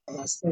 Así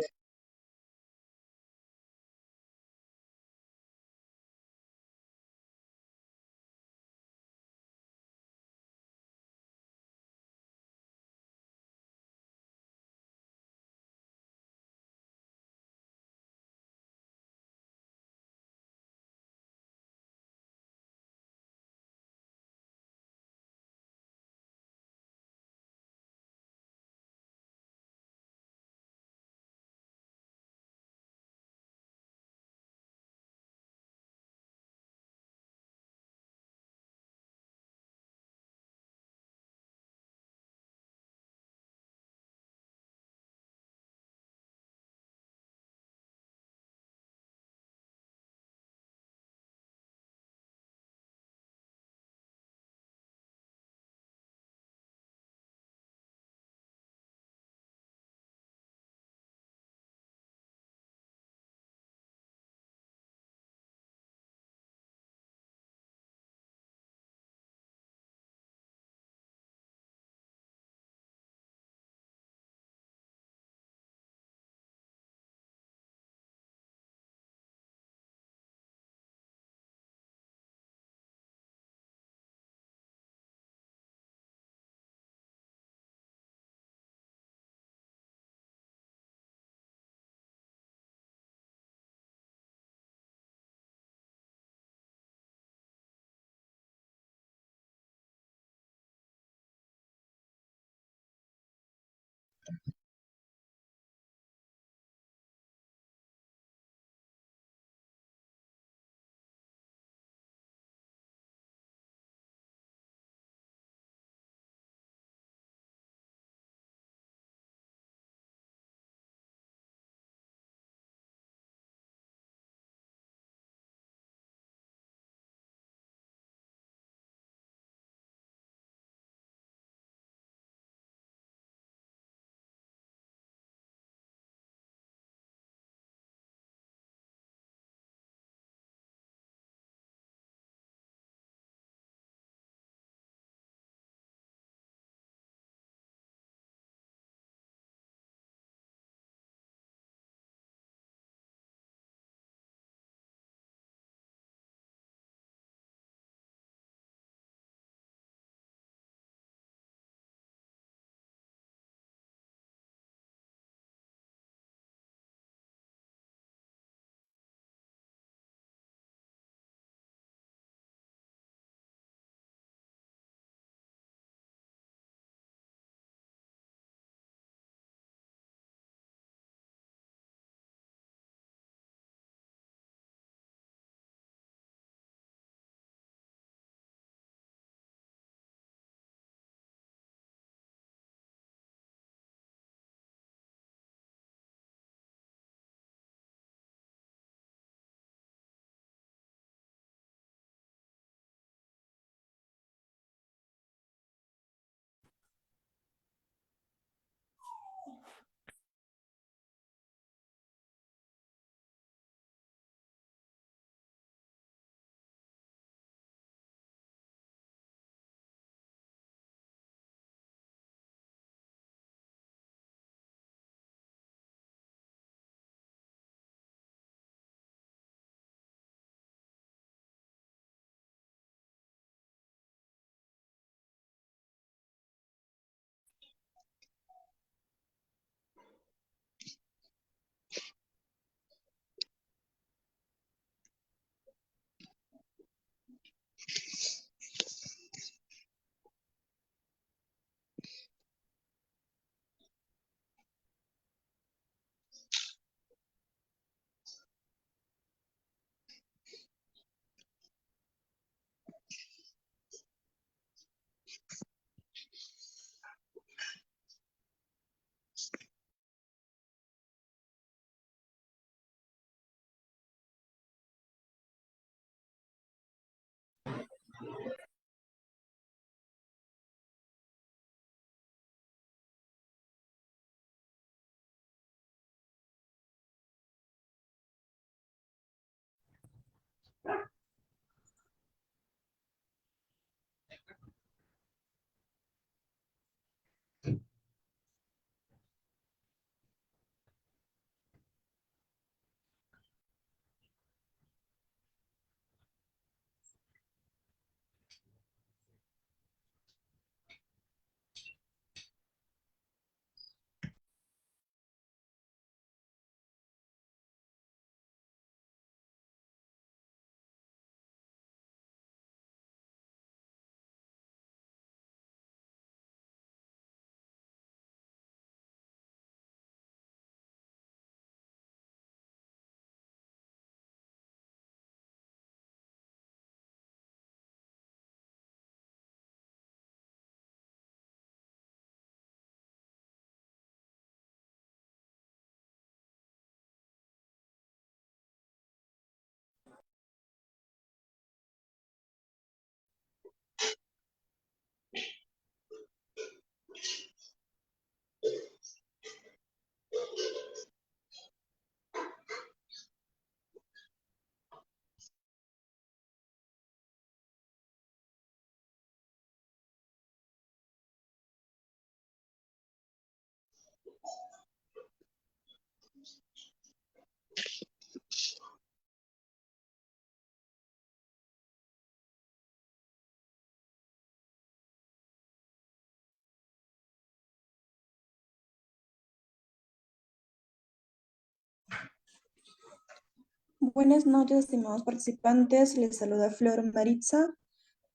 Buenas noches, estimados participantes. Les saluda Flor Maritza,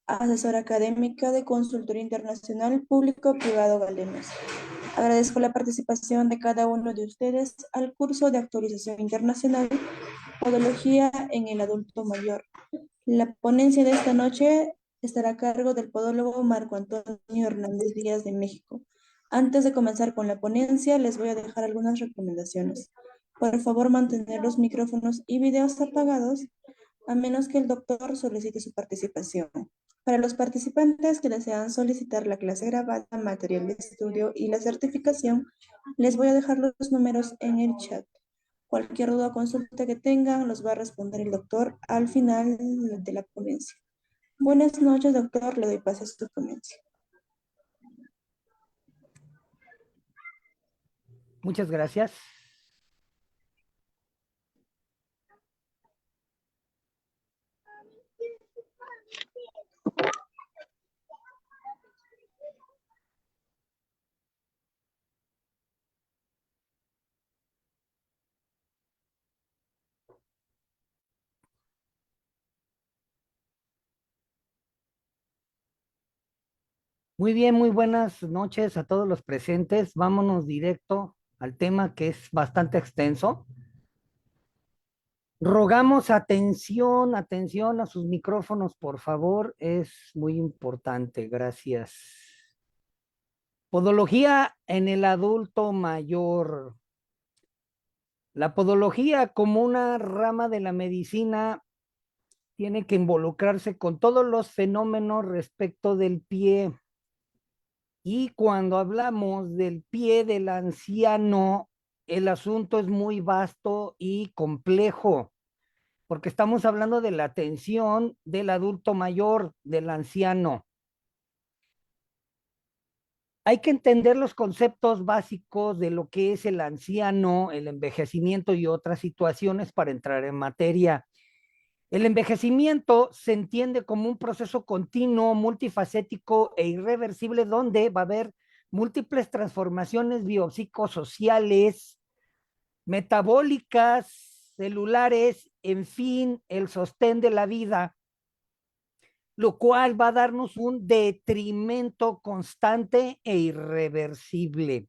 asesora académica de Consultoría Internacional Público-Privado Galemos. Agradezco la participación de cada uno de ustedes al curso de actualización internacional Podología en el adulto mayor. La ponencia de esta noche estará a cargo del podólogo Marco Antonio Hernández Díaz de México. Antes de comenzar con la ponencia, les voy a dejar algunas recomendaciones. Por favor, mantener los micrófonos y videos apagados, a menos que el doctor solicite su participación. Para los participantes que desean solicitar la clase grabada, material de estudio y la certificación, les voy a dejar los números en el chat. Cualquier duda o consulta que tengan, los va a responder el doctor al final de la ponencia. Buenas noches, doctor. Le doy paso a su ponencia. Muchas gracias. Muy bien, muy buenas noches a todos los presentes. Vámonos directo al tema que es bastante extenso. Rogamos atención, atención a sus micrófonos, por favor. Es muy importante. Gracias. Podología en el adulto mayor. La podología como una rama de la medicina tiene que involucrarse con todos los fenómenos respecto del pie. Y cuando hablamos del pie del anciano, el asunto es muy vasto y complejo, porque estamos hablando de la atención del adulto mayor, del anciano. Hay que entender los conceptos básicos de lo que es el anciano, el envejecimiento y otras situaciones para entrar en materia. El envejecimiento se entiende como un proceso continuo, multifacético e irreversible donde va a haber múltiples transformaciones biopsicosociales, metabólicas, celulares, en fin, el sostén de la vida, lo cual va a darnos un detrimento constante e irreversible.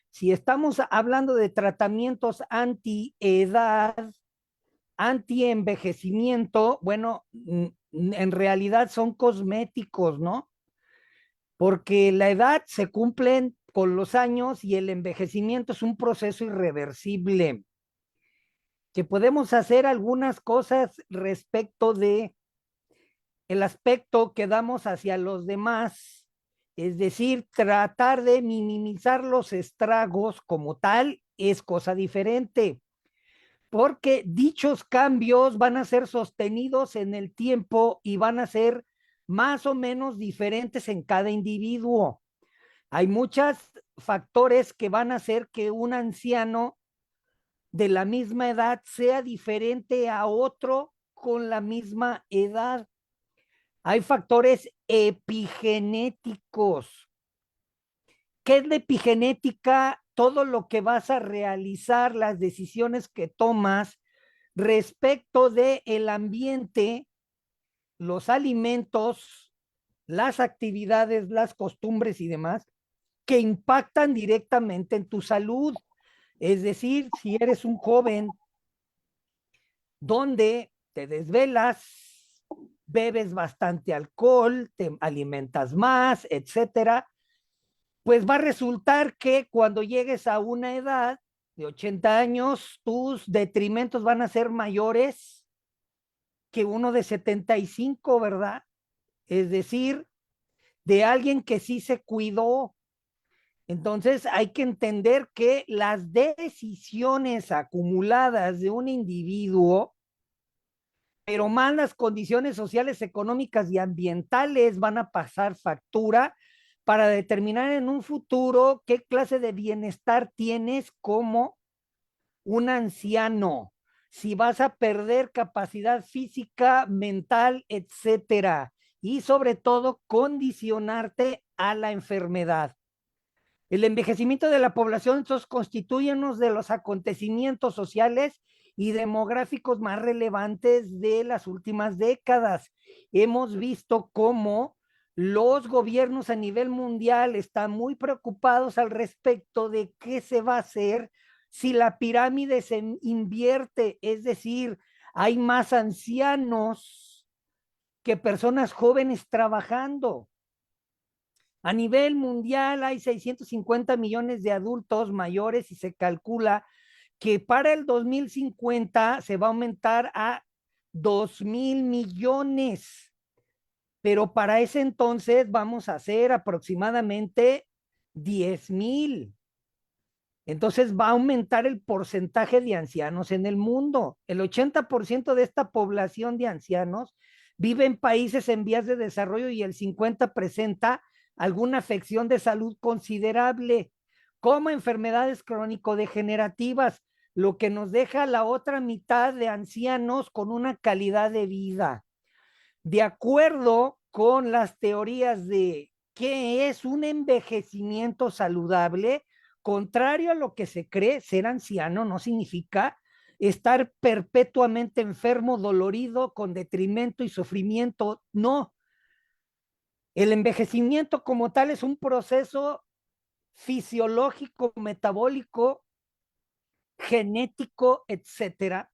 Si estamos hablando de tratamientos anti-edad, anti-envejecimiento, bueno, en realidad son cosméticos, ¿no? Porque la edad se cumple con los años y el envejecimiento es un proceso irreversible, que podemos hacer algunas cosas respecto de el aspecto que damos hacia los demás, es decir, tratar de minimizar los estragos como tal es cosa diferente, porque dichos cambios van a ser sostenidos en el tiempo y van a ser más o menos diferentes en cada individuo. Hay muchos factores que van a hacer que un anciano de la misma edad sea diferente a otro con la misma edad. Hay factores epigenéticos. ¿Qué es la epigenética? Todo lo que vas a realizar, las decisiones que tomas respecto de el ambiente, los alimentos, las actividades, las costumbres y demás que impactan directamente en tu salud. Es decir, si eres un joven donde te desvelas, bebes bastante alcohol, te alimentas más, etcétera, pues va a resultar que cuando llegues a una edad de 80 años, tus detrimentos van a ser mayores que uno de 75, ¿verdad? Es decir, de alguien que sí se cuidó. Entonces hay que entender que las decisiones acumuladas de un individuo, pero más las condiciones sociales, económicas y ambientales van a pasar factura para determinar en un futuro qué clase de bienestar tienes como un anciano, si vas a perder capacidad física, mental, etcétera, y sobre todo condicionarte a la enfermedad. El envejecimiento de la población entonces constituye uno de los acontecimientos sociales y demográficos más relevantes de las últimas décadas. Hemos visto cómo los gobiernos a nivel mundial están muy preocupados al respecto de qué se va a hacer si la pirámide se invierte, es decir, hay más ancianos que personas jóvenes trabajando. A nivel mundial hay 650 millones de adultos mayores y se calcula que para el 2050 se va a aumentar a 2,000 millones. Pero para ese entonces vamos a hacer aproximadamente 10,000. Entonces va a aumentar el porcentaje de ancianos en el mundo. El 80% de esta población de ancianos vive en países en vías de desarrollo y el 50% presenta alguna afección de salud considerable, como enfermedades crónico-degenerativas, lo que nos deja la otra mitad de ancianos con una calidad de vida. De acuerdo con las teorías de qué es un envejecimiento saludable, contrario a lo que se cree, ser anciano no significa estar perpetuamente enfermo, dolorido, con detrimento y sufrimiento. No. El envejecimiento como tal es un proceso fisiológico, metabólico, genético, etcétera,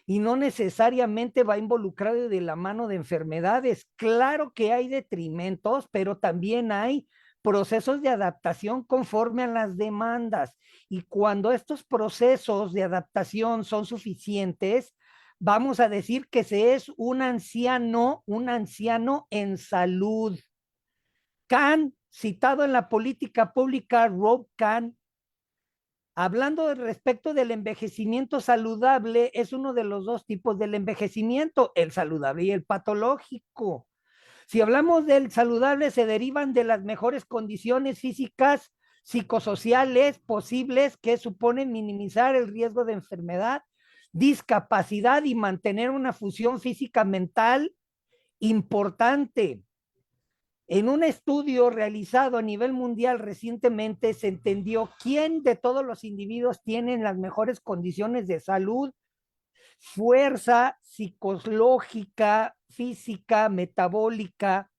y no necesariamente va involucrado de la mano de enfermedades. Claro que hay detrimentos, pero también hay procesos de adaptación conforme a las demandas. Y cuando estos procesos de adaptación son suficientes, vamos a decir que se es un anciano en salud. Kahn, citado en la política pública, Rob Kahn, hablando respecto del envejecimiento saludable, es uno de los dos tipos del envejecimiento, el saludable y el patológico. Si hablamos del saludable, se derivan de las mejores condiciones físicas, psicosociales posibles que suponen minimizar el riesgo de enfermedad, discapacidad y mantener una función física mental importante. En un estudio realizado a nivel mundial recientemente se entendió quién de todos los individuos tienen las mejores condiciones de salud, fuerza psicológica, física, metabólica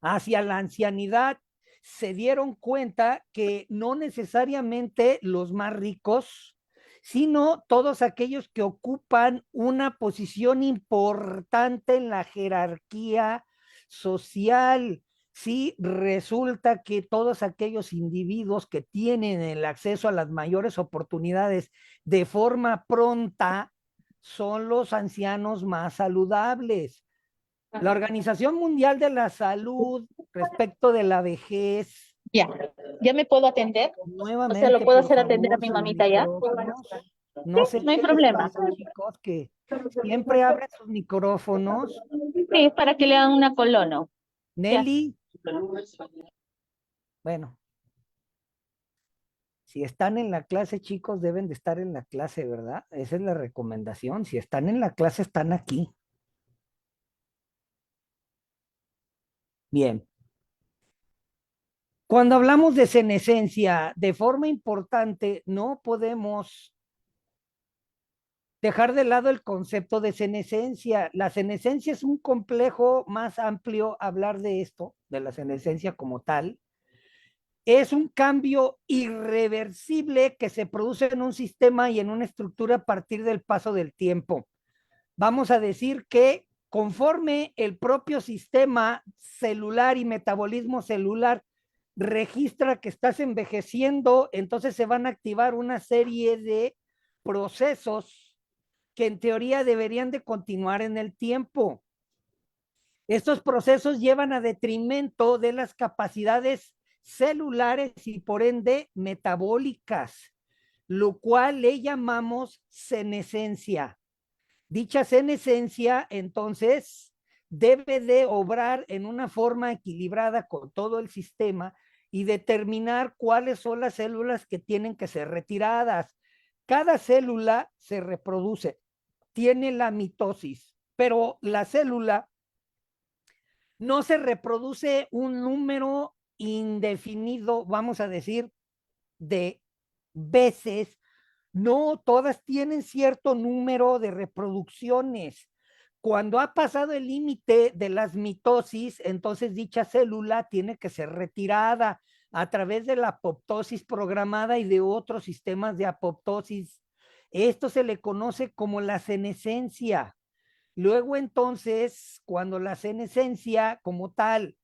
hacia la ancianidad. Se dieron cuenta que no necesariamente los más ricos, sino todos aquellos que ocupan una posición importante en la jerarquía social. Sí, resulta que todos aquellos individuos que tienen el acceso a las mayores oportunidades de forma pronta son los ancianos más saludables. La Organización Mundial de la Salud respecto de la vejez. Ya, ¿ya me puedo atender? O sea, ¿lo Nuevamente, puedo por hacer atender a favor, mi sus mamita ya? micrófonos. No sé No hay qué les problema. pasa, chicos, que siempre abren sus micrófonos. Sí, para que le hagan una colono. Ya. Nelly, bueno, si están en la clase, chicos, deben de estar en la clase, ¿verdad? Esa es la recomendación. Si están en la clase, están aquí. Bien. Cuando hablamos de senescencia, de forma importante, no podemos dejar de lado el concepto de senescencia. La senescencia es un complejo más amplio hablar de esto, de la senescencia como tal. Es un cambio irreversible que se produce en un sistema y en una estructura a partir del paso del tiempo. Vamos a decir que conforme el propio sistema celular y metabolismo celular registra que estás envejeciendo, entonces se van a activar una serie de procesos que en teoría deberían de continuar en el tiempo. Estos procesos llevan a detrimento de las capacidades celulares y por ende metabólicas, lo cual le llamamos senescencia. Dicha senescencia, entonces, debe de obrar en una forma equilibrada con todo el sistema y determinar cuáles son las células que tienen que ser retiradas. Cada célula se reproduce, tiene la mitosis, pero la célula no se reproduce un número indefinido, vamos a decir, de veces, No, todas tienen cierto número de reproducciones. Cuando ha pasado el límite de las mitosis, entonces dicha célula tiene que ser retirada a través de la apoptosis programada y de otros sistemas de apoptosis. Esto se le conoce como la senescencia. Luego entonces, cuando la senescencia como tal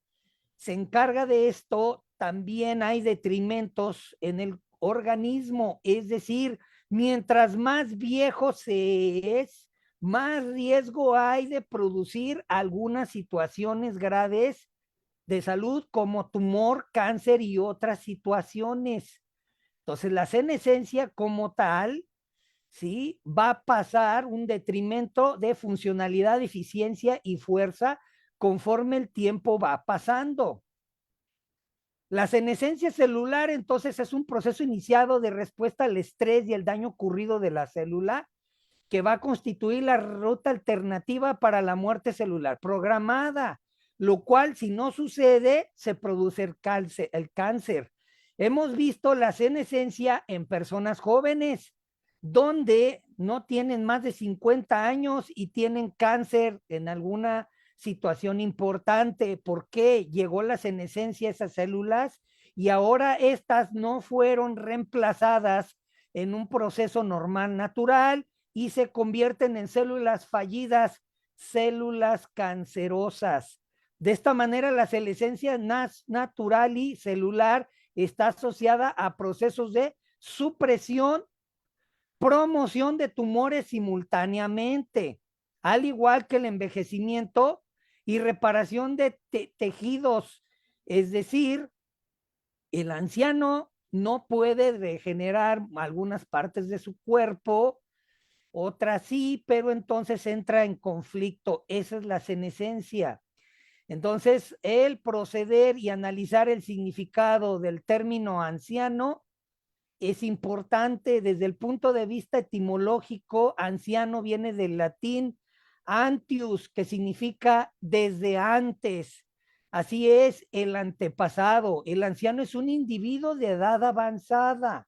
se encarga de esto, también hay detrimentos en el organismo, es decir, mientras más viejo se es, más riesgo hay de producir algunas situaciones graves de salud como tumor, cáncer y otras situaciones. Entonces, la senescencia como tal, ¿sí? Va a pasar un detrimento de funcionalidad, eficiencia y fuerza conforme el tiempo va pasando. La senescencia celular, entonces, es un proceso iniciado de respuesta al estrés y el daño ocurrido de la célula que va a constituir la ruta alternativa para la muerte celular programada, lo cual, si no sucede, se produce el cáncer. Hemos visto la senescencia en personas jóvenes, donde no tienen más de 50 años y tienen cáncer en alguna situación importante. ¿Por qué llegó la senescencia a esas células? Y ahora estas no fueron reemplazadas en un proceso normal natural y se convierten en células fallidas, células cancerosas. De esta manera, la senescencia natural y celular está asociada a procesos de supresión, promoción de tumores simultáneamente, al igual que el envejecimiento y reparación de tejidos. Es decir, el anciano no puede regenerar algunas partes de su cuerpo, otras sí, pero entonces entra en conflicto. Esa es la senescencia. Entonces, el proceder y analizar el significado del término anciano es importante desde el punto de vista etimológico. Anciano viene del latín antius, que significa desde antes. Así es, el antepasado. El anciano es un individuo de edad avanzada.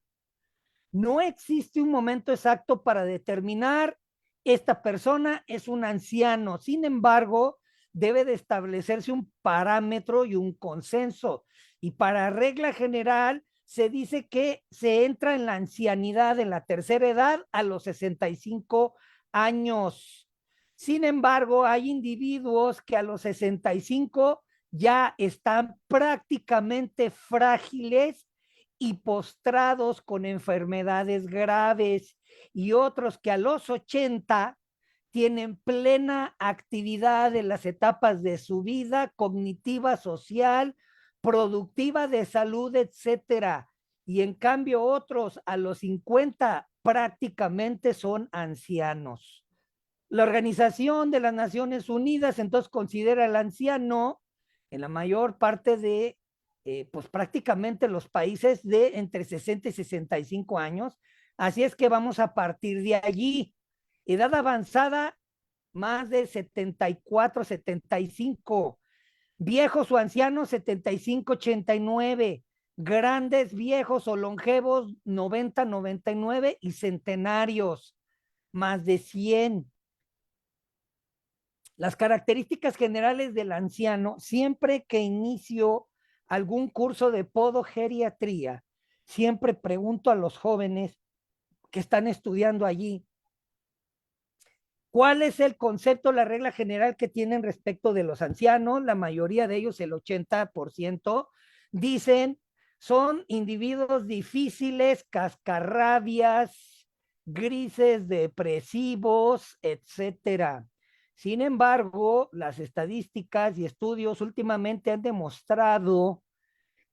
No existe un momento exacto para determinar esta persona es un anciano. Sin embargo, debe de establecerse un parámetro y un consenso. Y para regla general, se dice que se entra en la ancianidad, en la tercera edad, a los 65 años. Sin embargo, hay individuos que a los 65 ya están prácticamente frágiles y postrados con enfermedades graves, y otros que a los 80 tienen plena actividad en las etapas de su vida cognitiva, social, productiva, de salud, etcétera. Y en cambio otros a los 50 prácticamente son ancianos. La Organización de las Naciones Unidas entonces considera al anciano en la mayor parte de pues prácticamente los países de entre 60 y 65 años. Así es que vamos a partir de allí. Edad avanzada, más de 74, 75. Viejos o ancianos, 75, 89. Grandes, viejos o longevos, 90, 99 y centenarios, más de 100. Las características generales del anciano, siempre que inicio algún curso de podogeriatría, siempre pregunto a los jóvenes que están estudiando allí, ¿cuál es el concepto, la regla general que tienen respecto de los ancianos? La mayoría de ellos, el 80%, dicen son individuos difíciles, cascarrabias, grises, depresivos, etcétera. Sin embargo, las estadísticas y estudios últimamente han demostrado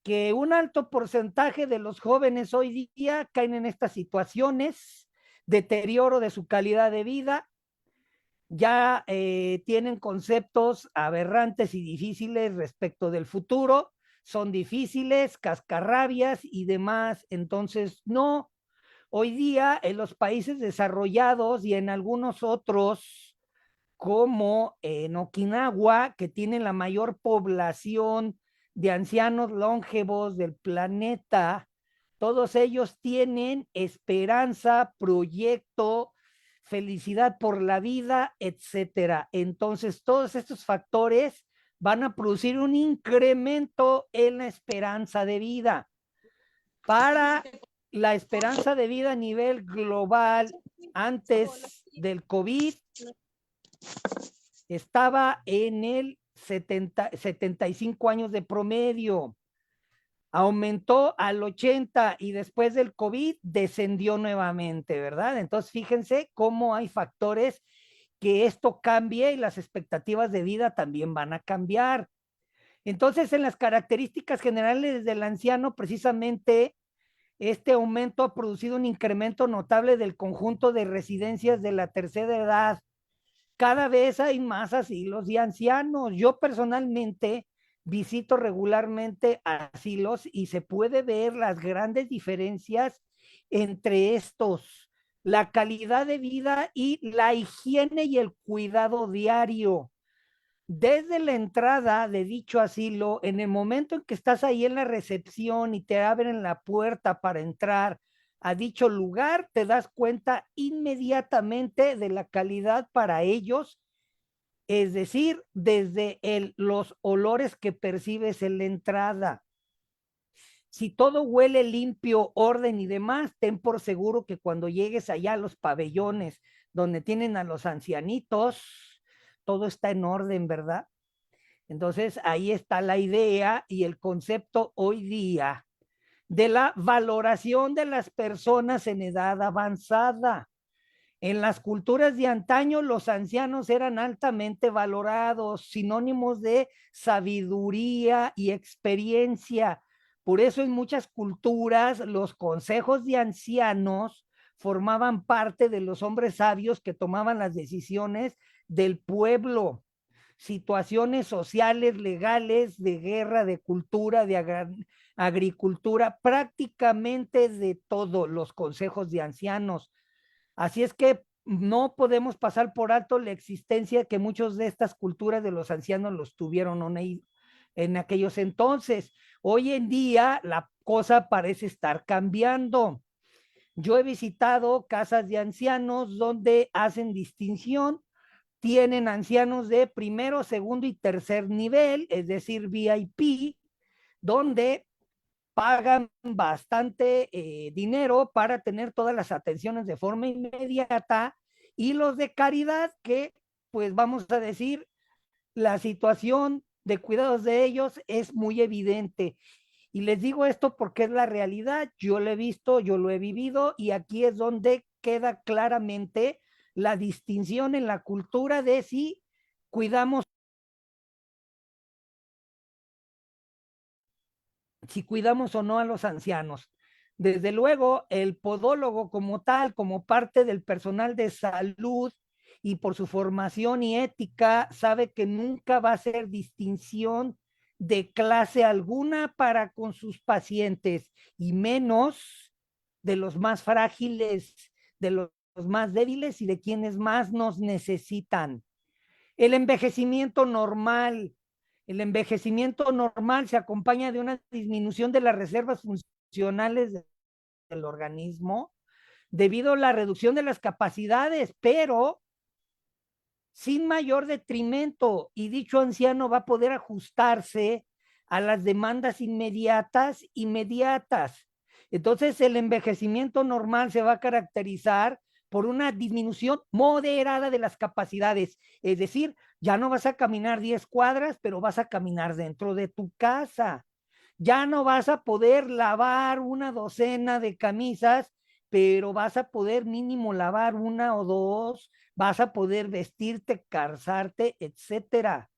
que un alto porcentaje de los jóvenes hoy día caen en estas situaciones, deterioro de su calidad de vida, ya tienen conceptos aberrantes y difíciles respecto del futuro, son difíciles, cascarrabias y demás. Entonces, no, hoy día en los países desarrollados y en algunos otros, como en Okinawa, que tienen la mayor población de ancianos longevos del planeta, Todos ellos tienen esperanza, proyecto, felicidad por la vida, etcétera. Entonces, todos estos factores van a producir un incremento en la esperanza de vida. Para la esperanza de vida a nivel global antes del COVID estaba en el 75 años de promedio. Aumentó al 80 y después del COVID descendió nuevamente, ¿verdad? Entonces, fíjense cómo hay factores que esto cambie y las expectativas de vida también van a cambiar. Entonces, en las características generales del anciano, precisamente, este aumento ha producido un incremento notable del conjunto de residencias de la tercera edad. Cada vez hay más asilos y ancianos. Yo personalmente visito regularmente asilos y se puede ver las grandes diferencias entre estos, la calidad de vida y la higiene y el cuidado diario. Desde la entrada de dicho asilo, en el momento en que estás ahí en la recepción y te abren la puerta para entrar a dicho lugar, te das cuenta inmediatamente de la calidad para ellos, es decir, desde los olores que percibes en la entrada. Si todo huele limpio, orden y demás, ten por seguro que cuando llegues allá a los pabellones donde tienen a los ancianitos, todo está en orden, ¿verdad? Entonces, ahí está la idea y el concepto hoy día de la valoración de las personas en edad avanzada. En las culturas de antaño, los ancianos eran altamente valorados, sinónimos de sabiduría y experiencia. Por eso en muchas culturas los consejos de ancianos formaban parte de los hombres sabios que tomaban las decisiones del pueblo. Situaciones sociales, legales, de guerra, de cultura, de agricultura, prácticamente de todo, los consejos de ancianos. Así es que no podemos pasar por alto la existencia que muchos de estas culturas de los ancianos los tuvieron en aquellos entonces. Hoy en día la cosa parece estar cambiando. Yo he visitado casas de ancianos donde hacen distinción, tienen ancianos de primero, segundo y tercer nivel, es decir, VIP, donde pagan bastante dinero para tener todas las atenciones de forma inmediata, y los de caridad que, pues vamos a decir, la situación de cuidados de ellos es muy evidente. Y les digo esto porque es la realidad, yo lo he visto, yo lo he vivido, y aquí es donde queda claramente la distinción en la cultura de si cuidamos o no a los ancianos. Desde luego, el podólogo como tal, como parte del personal de salud y por su formación y ética, sabe que nunca va a hacer distinción de clase alguna para con sus pacientes, y menos de los más frágiles, de los más débiles y de quienes más nos necesitan. El envejecimiento normal. El envejecimiento normal se acompaña de una disminución de las reservas funcionales del organismo debido a la reducción de las capacidades, pero sin mayor detrimento, y dicho anciano va a poder ajustarse a las demandas inmediatas. Entonces, el envejecimiento normal se va a caracterizar por una disminución moderada de las capacidades, es decir, ya no vas a caminar 10 cuadras, pero vas a caminar dentro de tu casa. Ya no vas a poder lavar una docena de camisas, pero vas a poder mínimo lavar una o dos, vas a poder vestirte, calzarte, etcétera.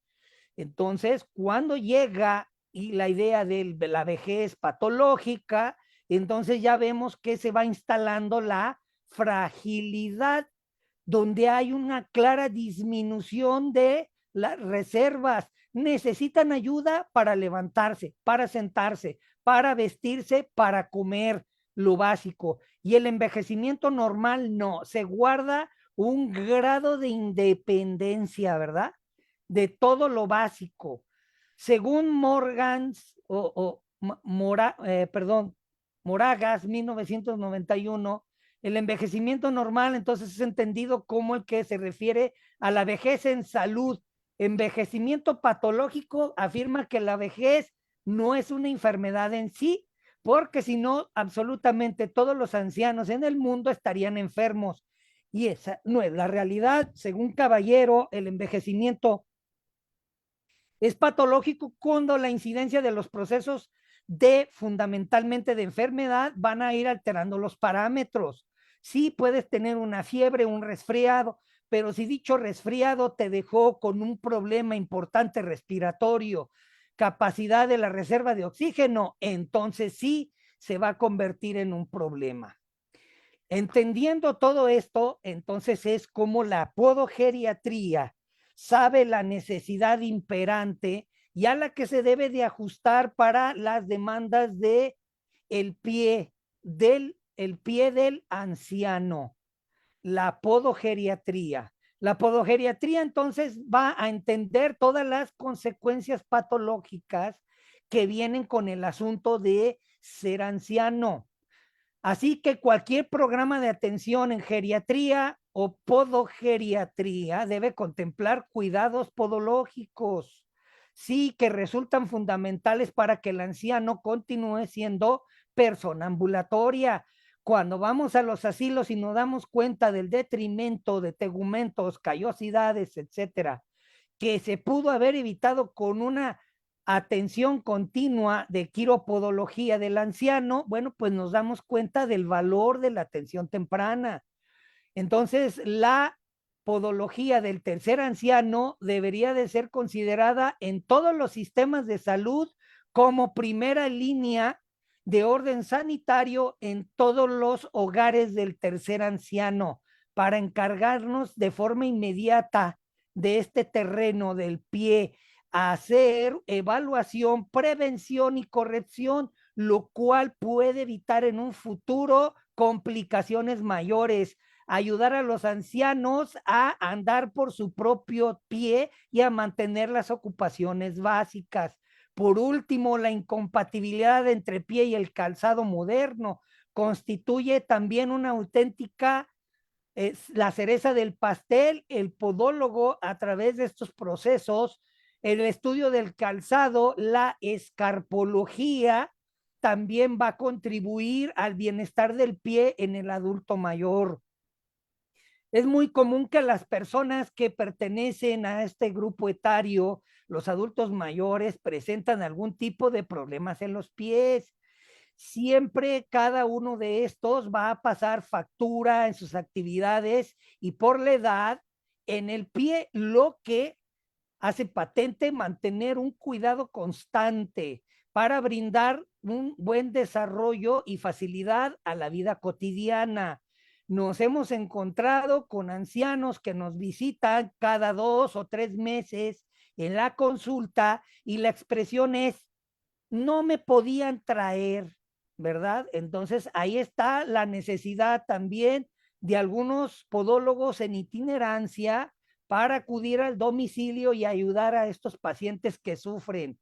Entonces, cuando llega y la idea de la vejez patológica, entonces ya vemos que se va instalando la fragilidad, donde hay una clara disminución de las reservas. Necesitan ayuda para levantarse, para sentarse, para vestirse, para comer, lo básico. Y el envejecimiento normal no, se guarda un grado de independencia, ¿verdad? De todo lo básico. Según Morgans, perdón, Moragas, 1991, el envejecimiento normal entonces es entendido como el que se refiere a la vejez en salud. Envejecimiento patológico afirma que la vejez no es una enfermedad en sí, porque si no, absolutamente todos los ancianos en el mundo estarían enfermos. Y esa no es la realidad. Según Caballero, el envejecimiento es patológico cuando la incidencia de los procesos fundamentalmente de enfermedad van a ir alterando los parámetros. Sí, puedes tener una fiebre, un resfriado, pero si dicho resfriado te dejó con un problema importante respiratorio, capacidad de la reserva de oxígeno, entonces sí se va a convertir en un problema. Entendiendo todo esto, entonces es como la podogeriatría sabe la necesidad imperante y a la que se debe de ajustar para las demandas de el pie del anciano, la podogeriatría. La podogeriatría entonces va a entender todas las consecuencias patológicas que vienen con el asunto de ser anciano. Así que cualquier programa de atención en geriatría o podogeriatría debe contemplar cuidados podológicos, sí, que resultan fundamentales para que el anciano continúe siendo persona ambulatoria. Cuando vamos a los asilos y nos damos cuenta del detrimento de tegumentos, callosidades, etcétera, que se pudo haber evitado con una atención continua de quiropodología del anciano, bueno, pues nos damos cuenta del valor de la atención temprana. Entonces, la podología del tercer anciano debería de ser considerada en todos los sistemas de salud como primera línea de orden sanitario en todos los hogares del tercer anciano para encargarnos de forma inmediata de este terreno del pie, hacer evaluación, prevención y corrección, lo cual puede evitar en un futuro complicaciones mayores, ayudar a los ancianos a andar por su propio pie y a mantener las ocupaciones básicas. Por último, la incompatibilidad entre pie y el calzado moderno constituye también una auténtica la cereza del pastel. El podólogo, a través de estos procesos, el estudio del calzado, la escarpología, también va a contribuir al bienestar del pie en el adulto mayor. Es muy común que las personas que pertenecen a este grupo etario, los adultos mayores, presentan algún tipo de problemas en los pies. Siempre cada uno de estos va a pasar factura en sus actividades y por la edad en el pie, lo que hace patente mantener un cuidado constante para brindar un buen desarrollo y facilidad a la vida cotidiana. Nos hemos encontrado con ancianos que nos visitan cada 2 o 3 meses en la consulta y la expresión es, no me podían traer, ¿verdad? Entonces ahí está la necesidad también de algunos podólogos en itinerancia para acudir al domicilio y ayudar a estos pacientes que sufren.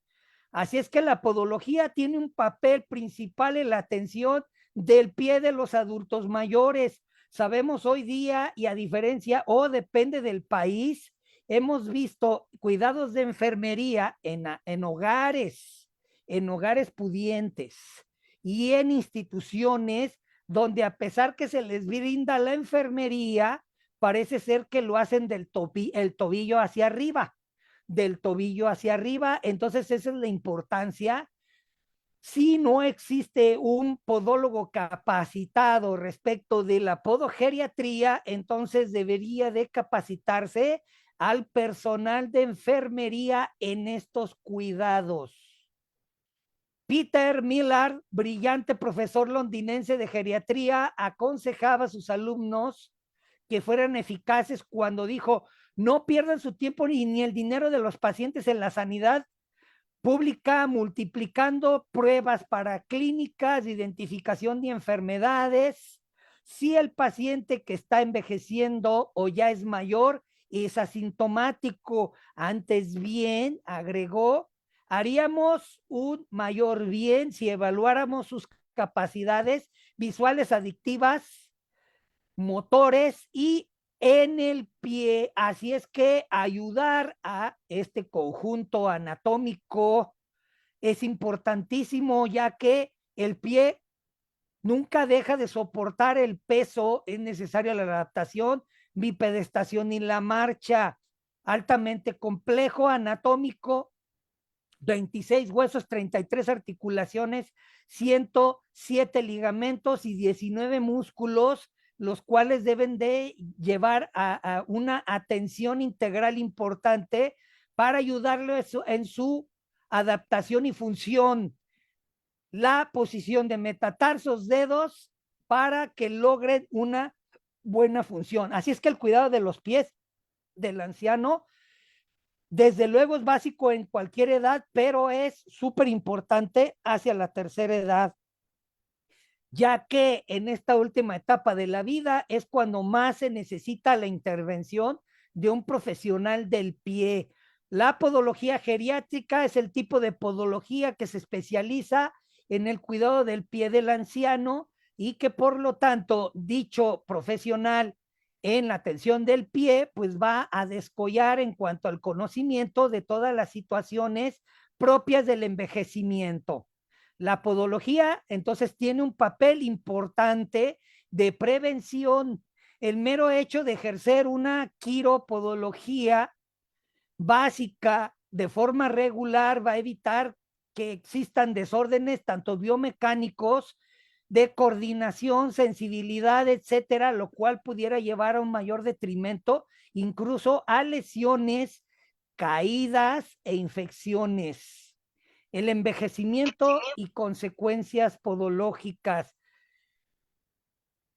Así es que la podología tiene un papel principal en la atención del pie de los adultos mayores. Sabemos hoy día, y a diferencia o depende del país, hemos visto cuidados de enfermería en hogares pudientes y en instituciones donde a pesar que se les brinda la enfermería, parece ser que lo hacen el tobillo hacia arriba, del tobillo hacia arriba. Entonces esa es la importancia. Si no existe un podólogo capacitado respecto de la podogeriatría, entonces debería de capacitarse al personal de enfermería en estos cuidados. Peter Millard, brillante profesor londinense de geriatría, aconsejaba a sus alumnos que fueran eficaces cuando dijo, no pierdan su tiempo ni el dinero de los pacientes en la sanidad pública multiplicando pruebas para clínicas, identificación de enfermedades. Si el paciente que está envejeciendo o ya es mayor es asintomático, antes bien, agregó, haríamos un mayor bien si evaluáramos sus capacidades visuales, adictivas, motores y en el pie. Así es que ayudar a este conjunto anatómico es importantísimo, ya que el pie nunca deja de soportar el peso, es necesaria la adaptación, bipedestación y la marcha. Altamente complejo, anatómico, 26 huesos, 33 articulaciones, 107 ligamentos y 19 músculos, los cuales deben de llevar a una atención integral importante para ayudarle en su adaptación y función. La posición de metatarsos, dedos, para que logren una buena función. Así es que el cuidado de los pies del anciano, desde luego es básico en cualquier edad, pero es súper importante hacia la tercera edad, ya que en esta última etapa de la vida es cuando más se necesita la intervención de un profesional del pie. La podología geriátrica es el tipo de podología que se especializa en el cuidado del pie del anciano y que por lo tanto dicho profesional en la atención del pie pues va a descollar en cuanto al conocimiento de todas las situaciones propias del envejecimiento. La podología entonces tiene un papel importante de prevención. El mero hecho de ejercer una quiropodología básica de forma regular va a evitar que existan desórdenes tanto biomecánicos, de coordinación, sensibilidad, etcétera, lo cual pudiera llevar a un mayor detrimento, incluso a lesiones, caídas e infecciones. El envejecimiento y consecuencias podológicas.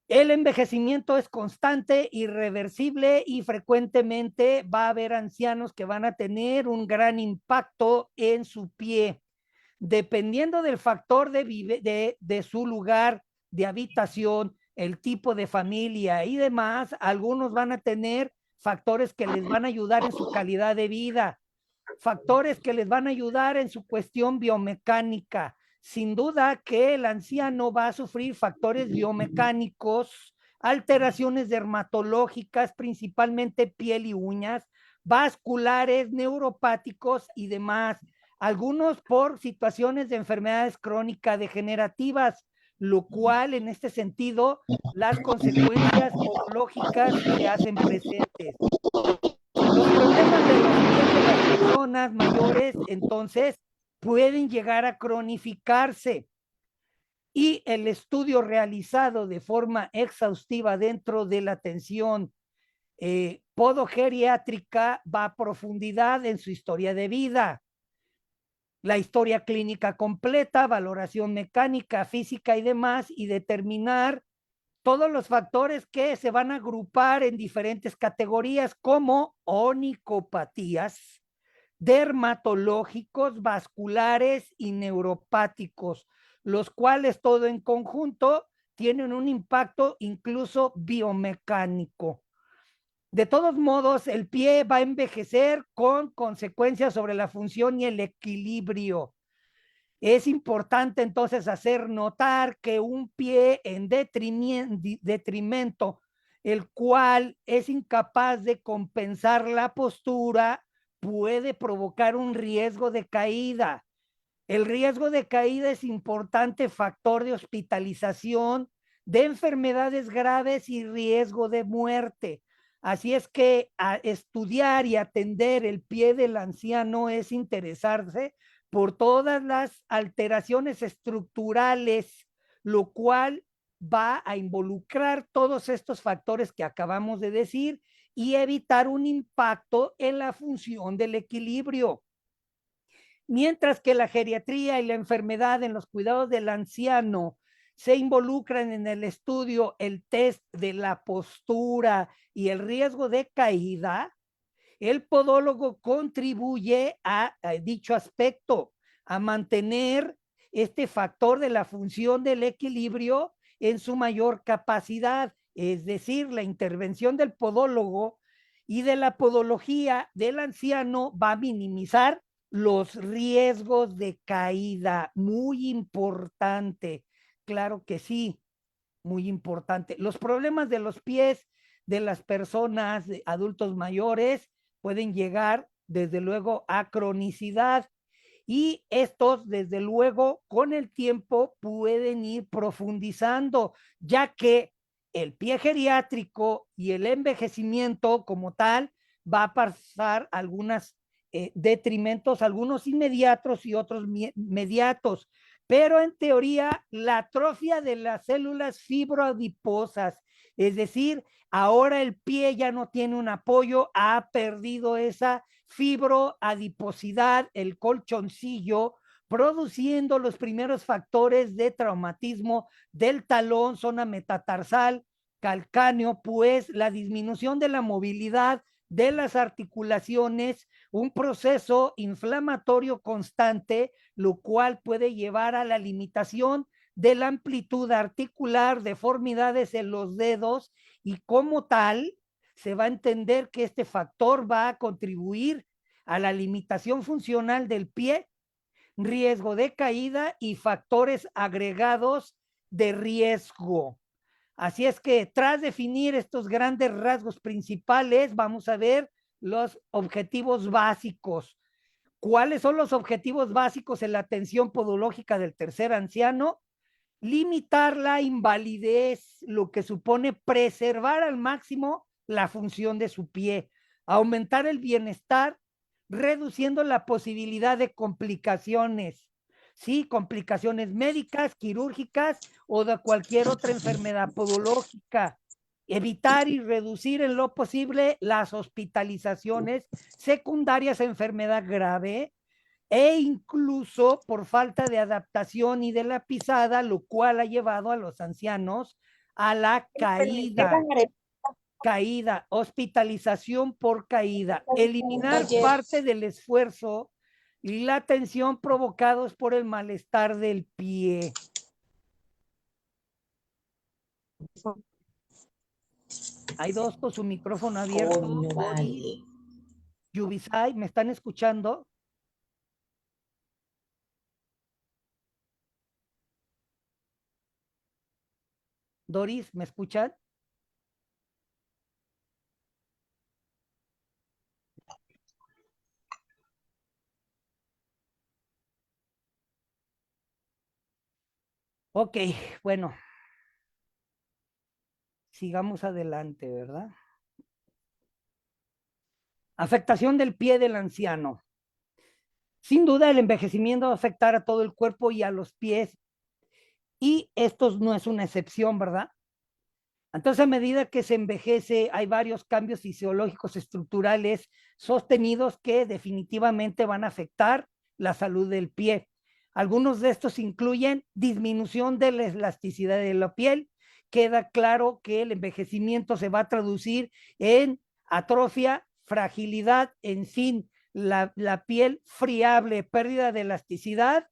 El envejecimiento es constante, irreversible y frecuentemente va a haber ancianos que van a tener un gran impacto en su pie. Dependiendo del factor de su lugar de habitación, el tipo de familia y demás, algunos van a tener factores que les van a ayudar en su calidad de vida, factores que les van a ayudar en su cuestión biomecánica. Sin duda que el anciano va a sufrir factores biomecánicos, alteraciones dermatológicas, principalmente piel y uñas, vasculares, neuropáticos y demás. Algunos por situaciones de enfermedades crónicas degenerativas, lo cual en este sentido las consecuencias podológicas se hacen presentes. Los problemas de los pies de las personas mayores entonces pueden llegar a cronificarse y el estudio realizado de forma exhaustiva dentro de la atención podogeriátrica va a profundidad en su historia de vida, la historia clínica completa, valoración mecánica, física y demás, y determinar todos los factores que se van a agrupar en diferentes categorías como onicopatías, dermatológicos, vasculares y neuropáticos, los cuales todo en conjunto tienen un impacto incluso biomecánico. De todos modos, el pie va a envejecer con consecuencias sobre la función y el equilibrio. Es importante entonces hacer notar que un pie en detrimento, el cual es incapaz de compensar la postura, puede provocar un riesgo de caída. El riesgo de caída es importante factor de hospitalización, de enfermedades graves y riesgo de muerte. Así es que a estudiar y atender el pie del anciano es interesarse por todas las alteraciones estructurales, lo cual va a involucrar todos estos factores que acabamos de decir y evitar un impacto en la función del equilibrio. Mientras que la geriatría y la enfermedad en los cuidados del anciano se involucran en el estudio, el test de la postura y el riesgo de caída, el podólogo contribuye a dicho aspecto, a mantener este factor de la función del equilibrio en su mayor capacidad, es decir, la intervención del podólogo y de la podología del anciano va a minimizar los riesgos de caída, muy importante. Claro que sí, muy importante. Los problemas de los pies de las personas, de adultos mayores, pueden llegar desde luego a cronicidad y estos desde luego con el tiempo pueden ir profundizando, ya que el pie geriátrico y el envejecimiento como tal va a pasar algunas detrimentos, algunos inmediatos y otros mediatos, pero en teoría la atrofia de las células fibroadiposas, es decir, ahora el pie ya no tiene un apoyo, ha perdido esa fibroadiposidad, el colchoncillo, produciendo los primeros factores de traumatismo del talón, zona metatarsal, calcáneo, pues la disminución de la movilidad de las articulaciones, un proceso inflamatorio constante, lo cual puede llevar a la limitación de la amplitud articular, deformidades en los dedos y como tal se va a entender que este factor va a contribuir a la limitación funcional del pie, riesgo de caída y factores agregados de riesgo. Así es que tras definir estos grandes rasgos principales, vamos a ver los objetivos básicos. ¿Cuáles son los objetivos básicos en la atención podológica del tercer anciano? Limitar la invalidez, lo que supone preservar al máximo la función de su pie, aumentar el bienestar, reduciendo la posibilidad de complicaciones, sí, complicaciones médicas, quirúrgicas o de cualquier otra enfermedad podológica. Evitar y reducir en lo posible las hospitalizaciones secundarias a enfermedad grave, e incluso por falta de adaptación y de la pisada, lo cual ha llevado a los ancianos a la caída, hospitalización por caída, eliminar parte del esfuerzo y la tensión provocados por el malestar del pie. Hay dos con su micrófono abierto. Vale. Yubisai, ¿me están escuchando? Doris, ¿me escuchan? Ok, bueno. Sigamos adelante, ¿verdad? Afectación del pie del anciano. Sin duda, el envejecimiento va a afectar a todo el cuerpo y a los pies, y esto no es una excepción, ¿verdad? Entonces, a medida que se envejece, hay varios cambios fisiológicos estructurales sostenidos que definitivamente van a afectar la salud del pie. Algunos de estos incluyen disminución de la elasticidad de la piel. Queda claro que el envejecimiento se va a traducir en atrofia, fragilidad, en fin, la piel friable, pérdida de elasticidad,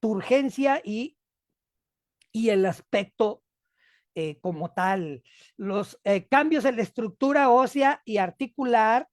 turgencia y el aspecto como tal. Los cambios en la estructura ósea y articular,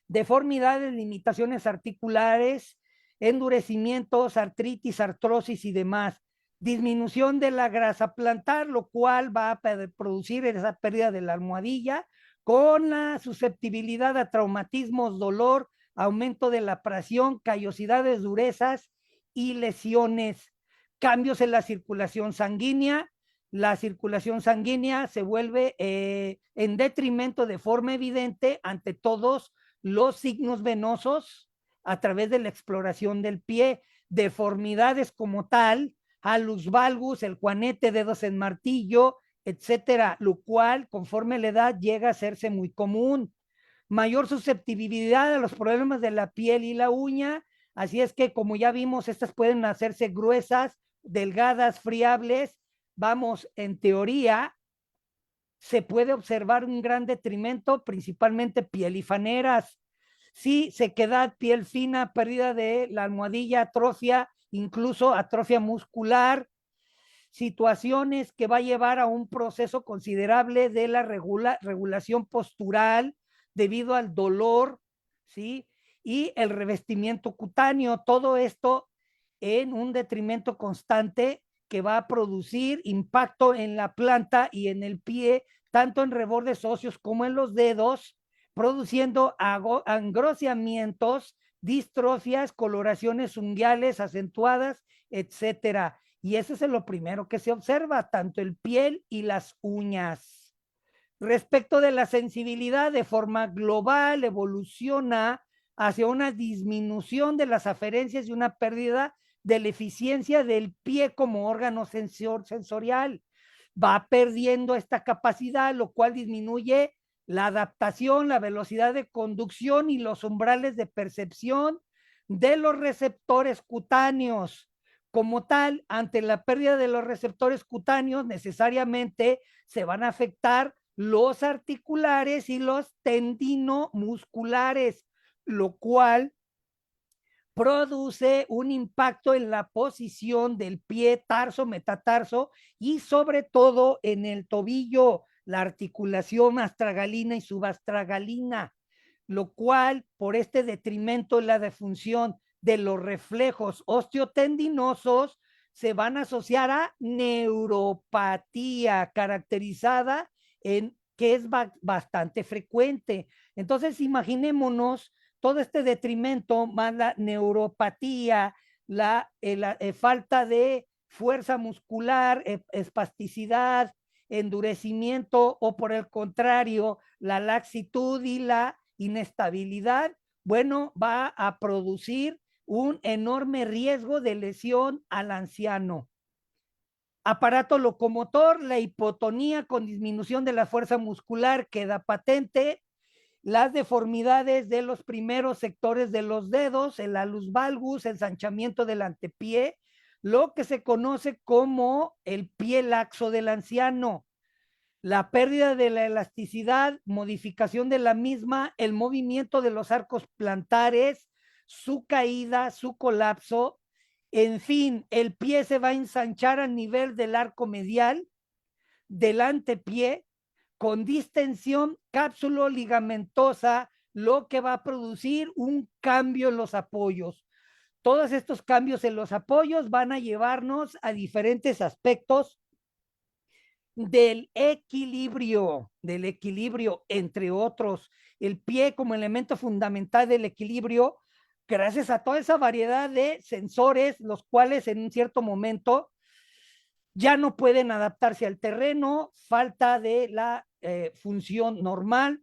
deformidades, limitaciones articulares, endurecimientos, artritis, artrosis y demás. Disminución de la grasa plantar, lo cual va a producir esa pérdida de la almohadilla con la susceptibilidad a traumatismos, dolor, aumento de la presión, callosidades, durezas y lesiones. Cambios en la circulación sanguínea. La circulación sanguínea se vuelve en detrimento de forma evidente ante todos los signos venosos a través de la exploración del pie, deformidades como tal, halus valgus, el juanete, dedos en martillo, etcétera, lo cual conforme la edad llega a hacerse muy común. Mayor susceptibilidad a los problemas de la piel y la uña, así es que como ya vimos, estas pueden hacerse gruesas, delgadas, friables. Vamos, en teoría, se puede observar un gran detrimento, principalmente pielifaneras. Sí, sequedad, piel fina, pérdida de la almohadilla, atrofia, incluso atrofia muscular, situaciones que va a llevar a un proceso considerable de la regulación postural debido al dolor, ¿sí? Y el revestimiento cutáneo, todo esto en un detrimento constante que va a producir impacto en la planta y en el pie, tanto en rebordes óseos como en los dedos, produciendo engrosamientos, distrofias, coloraciones unguiales acentuadas, etcétera. Y eso es lo primero que se observa, tanto el piel y las uñas. Respecto de la sensibilidad, de forma global, evoluciona hacia una disminución de las aferencias y una pérdida de la eficiencia del pie como órgano sensorial. Va perdiendo esta capacidad, lo cual disminuye la adaptación, la velocidad de conducción y los umbrales de percepción de los receptores cutáneos. Como tal, ante la pérdida de los receptores cutáneos, necesariamente se van a afectar los articulares y los tendinomusculares, lo cual produce un impacto en la posición del pie, tarso, metatarso y sobre todo en el tobillo, la articulación astragalina y subastragalina, lo cual por este detrimento en la defunción de los reflejos osteotendinosos se van a asociar a neuropatía caracterizada en que es bastante frecuente. Entonces, imaginémonos todo este detrimento, más la neuropatía, la falta de fuerza muscular, espasticidad, endurecimiento o por el contrario, la laxitud y la inestabilidad, bueno, va a producir un enorme riesgo de lesión al anciano. Aparato locomotor, la hipotonía con disminución de la fuerza muscular queda patente. Las deformidades de los primeros sectores de los dedos, el alus valgus, ensanchamiento del antepié, lo que se conoce como el pie laxo del anciano, la pérdida de la elasticidad, modificación de la misma, el movimiento de los arcos plantares, su caída, su colapso, en fin, el pie se va a ensanchar a nivel del arco medial, del antepié, con distensión cápsulo-ligamentosa, lo que va a producir un cambio en los apoyos. Todos estos cambios en los apoyos van a llevarnos a diferentes aspectos del equilibrio, entre otros. El pie como elemento fundamental del equilibrio, gracias a toda esa variedad de sensores, los cuales en un cierto momento ya no pueden adaptarse al terreno, falta de la función normal,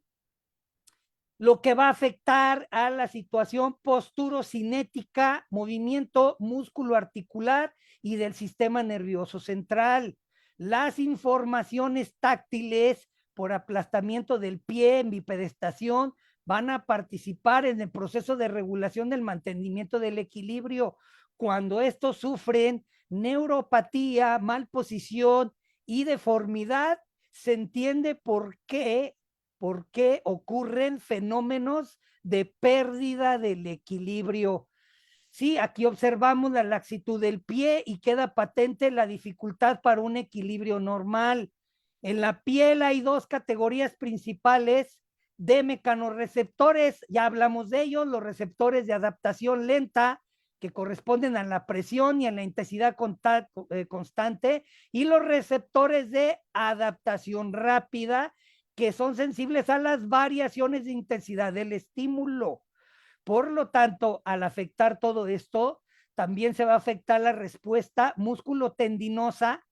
lo que va a afectar a la situación posturocinética, movimiento músculo-articular y del sistema nervioso central. Las informaciones táctiles por aplastamiento del pie en bipedestación van a participar en el proceso de regulación del mantenimiento del equilibrio. Cuando estos sufren neuropatía, malposición y deformidad, se entiende por qué ocurren fenómenos de pérdida del equilibrio. Sí, aquí observamos la laxitud del pie y queda patente la dificultad para un equilibrio normal. En la piel hay dos categorías principales de mecanorreceptores, ya hablamos de ellos, los receptores de adaptación lenta, que corresponden a la presión y a la intensidad constante, y los receptores de adaptación rápida, que son sensibles a las variaciones de intensidad del estímulo. Por lo tanto, al afectar todo esto, también se va a afectar la respuesta músculo-tendinosa,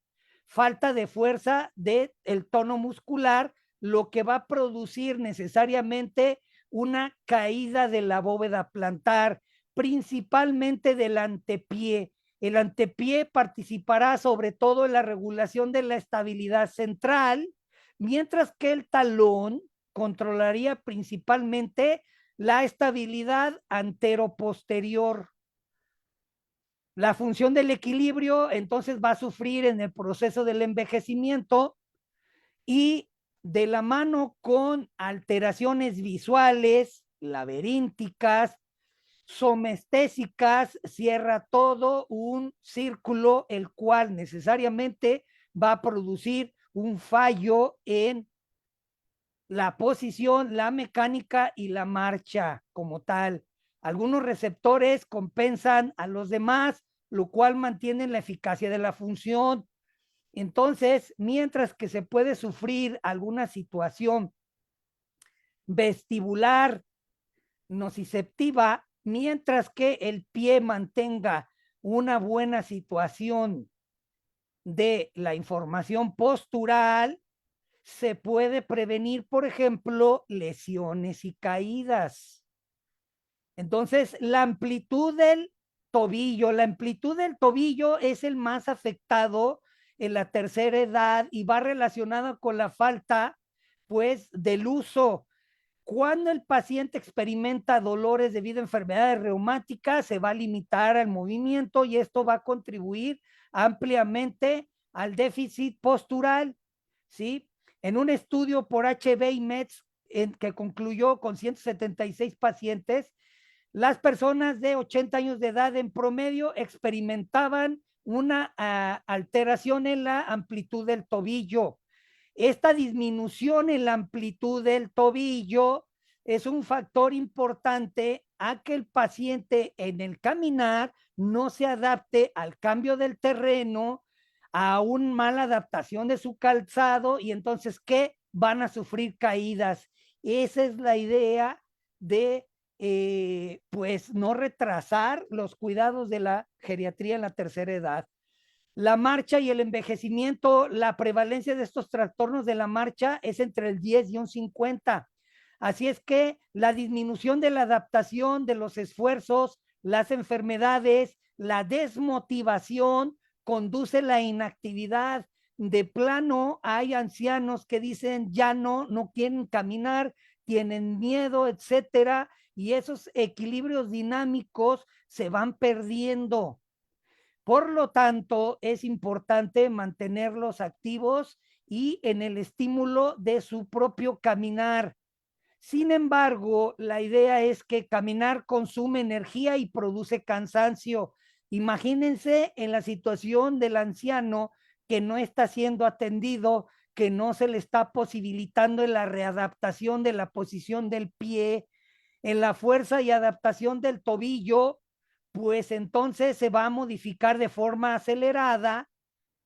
falta de fuerza del tono muscular, lo que va a producir necesariamente una caída de la bóveda plantar, principalmente del antepié. El antepié participará sobre todo en la regulación de la estabilidad central, mientras que el talón controlaría principalmente la estabilidad antero-posterior. La función del equilibrio entonces va a sufrir en el proceso del envejecimiento y de la mano con alteraciones visuales, laberínticas, somestésicas, cierra todo un círculo el cual necesariamente va a producir un fallo en la posición, la mecánica y la marcha como tal. Algunos receptores compensan a los demás, lo cual mantiene la eficacia de la función. Entonces, mientras que se puede sufrir alguna situación vestibular nociceptiva, mientras que el pie mantenga una buena situación de la información postural, se puede prevenir, por ejemplo, lesiones y caídas. Entonces, la amplitud del tobillo es el más afectado en la tercera edad y va relacionada con la falta, pues, del uso. Cuando el paciente experimenta dolores debido a enfermedades reumáticas, se va a limitar al movimiento y esto va a contribuir ampliamente al déficit postural, ¿sí? En un estudio por HB y Metz que concluyó con 176 pacientes, las personas de 80 años de edad en promedio experimentaban una alteración en la amplitud del tobillo. Esta disminución en la amplitud del tobillo es un factor importante a que el paciente en el caminar no se adapte al cambio del terreno, a una mala adaptación de su calzado y entonces, ¿qué? Van a sufrir caídas. Esa es la idea de, pues, no retrasar los cuidados de la geriatría en la tercera edad. La marcha y el envejecimiento, la prevalencia de estos trastornos de la marcha es entre el 10 y un 50. Así es que la disminución de la adaptación de los esfuerzos, las enfermedades, la desmotivación conduce a la inactividad. De plano, hay ancianos que dicen ya no quieren caminar, tienen miedo, etcétera, y esos equilibrios dinámicos se van perdiendo. Por lo tanto, es importante mantenerlos activos y en el estímulo de su propio caminar. Sin embargo, la idea es que caminar consume energía y produce cansancio. Imagínense en la situación del anciano que no está siendo atendido, que no se le está posibilitando la readaptación de la posición del pie, en la fuerza y adaptación del tobillo, pues entonces se va a modificar de forma acelerada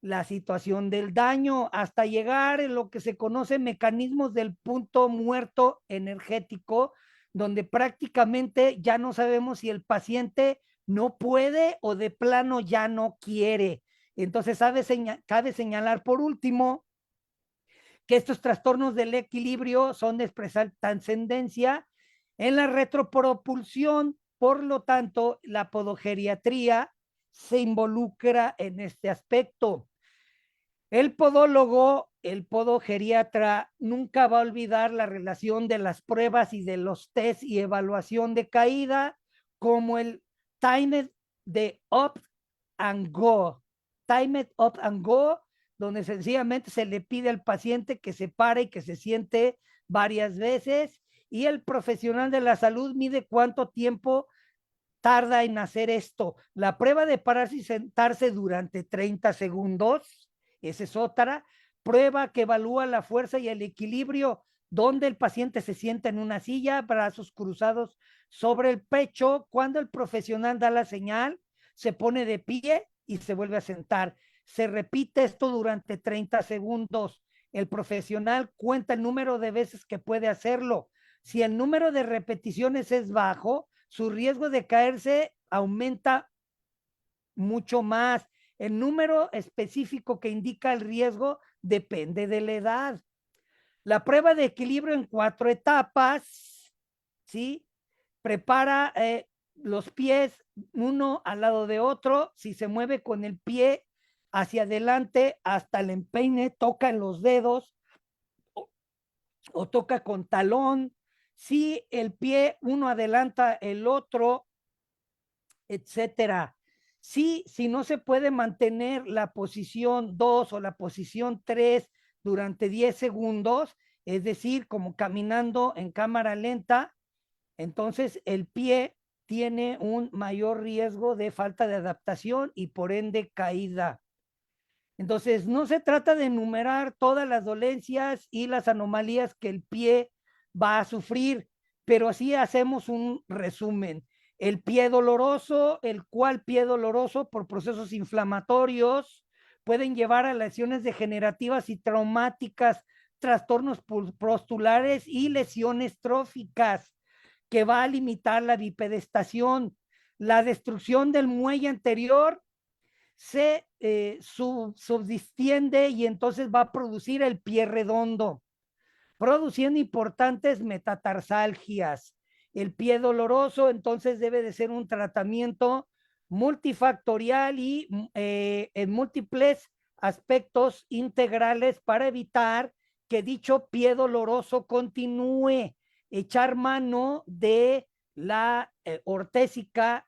la situación del daño hasta llegar en lo que se conoce mecanismos del punto muerto energético, donde prácticamente ya no sabemos si el paciente no puede o de plano ya no quiere. Entonces cabe señalar por último que estos trastornos del equilibrio son de especial trascendencia en la retropropulsión. Por lo tanto, la podogeriatría se involucra en este aspecto. El podólogo, el podogeriatra, nunca va a olvidar la relación de las pruebas y de los test y evaluación de caída, como el timed de up and go. Timed up and go, donde sencillamente se le pide al paciente que se pare y que se siente varias veces, y el profesional de la salud mide cuánto tiempo tarda en hacer esto. La prueba de pararse y sentarse durante 30 segundos, esa es otra prueba que evalúa la fuerza y el equilibrio, donde el paciente se sienta en una silla, brazos cruzados sobre el pecho. Cuando el profesional da la señal, se pone de pie y se vuelve a sentar. Se repite esto durante 30 segundos. El profesional cuenta el número de veces que puede hacerlo. Si el número de repeticiones es bajo, su riesgo de caerse aumenta mucho más. El número específico que indica el riesgo depende de la edad. La prueba de equilibrio en 4 etapas, ¿sí? Prepara los pies uno al lado de otro. Si se mueve con el pie hacia adelante hasta el empeine, toca en los dedos o toca con talón. Si el pie uno adelanta el otro, etcétera. Si no se puede mantener la posición 2 o la posición 3 durante 10 segundos, es decir, como caminando en cámara lenta, entonces el pie tiene un mayor riesgo de falta de adaptación y por ende caída. Entonces, no se trata de enumerar todas las dolencias y las anomalías que el pie va a sufrir, pero sí hacemos un resumen. El pie doloroso, el cual pie doloroso por procesos inflamatorios pueden llevar a lesiones degenerativas y traumáticas, trastornos postulares y lesiones tróficas, que va a limitar la bipedestación. La destrucción del muelle anterior se subdistiende y entonces va a producir el pie redondo, produciendo importantes metatarsalgias. El pie doloroso entonces debe de ser un tratamiento multifactorial y en múltiples aspectos integrales para evitar que dicho pie doloroso continúe. Echar mano de la ortésica,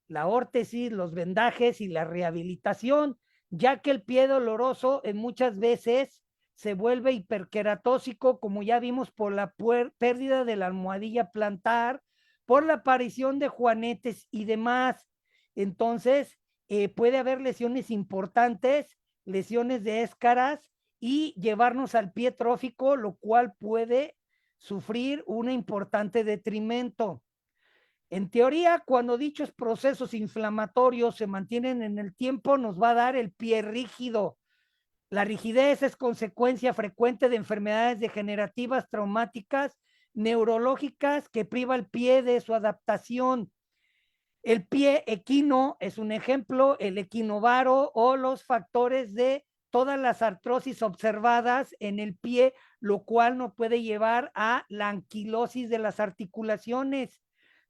la órtesis, los vendajes y la rehabilitación, ya que el pie doloroso en muchas veces se vuelve hiperqueratósico, como ya vimos, por la pérdida de la almohadilla plantar, por la aparición de juanetes y demás. Entonces, puede haber lesiones importantes, lesiones de escaras y llevarnos al pie trófico, lo cual puede sufrir un importante detrimento. En teoría, cuando dichos procesos inflamatorios se mantienen en el tiempo, nos va a dar el pie rígido. La rigidez es consecuencia frecuente de enfermedades degenerativas, traumáticas, neurológicas, que priva el pie de su adaptación. El pie equino es un ejemplo, el equinovaro o los factores de todas las artrosis observadas en el pie, lo cual nos puede llevar a la anquilosis de las articulaciones.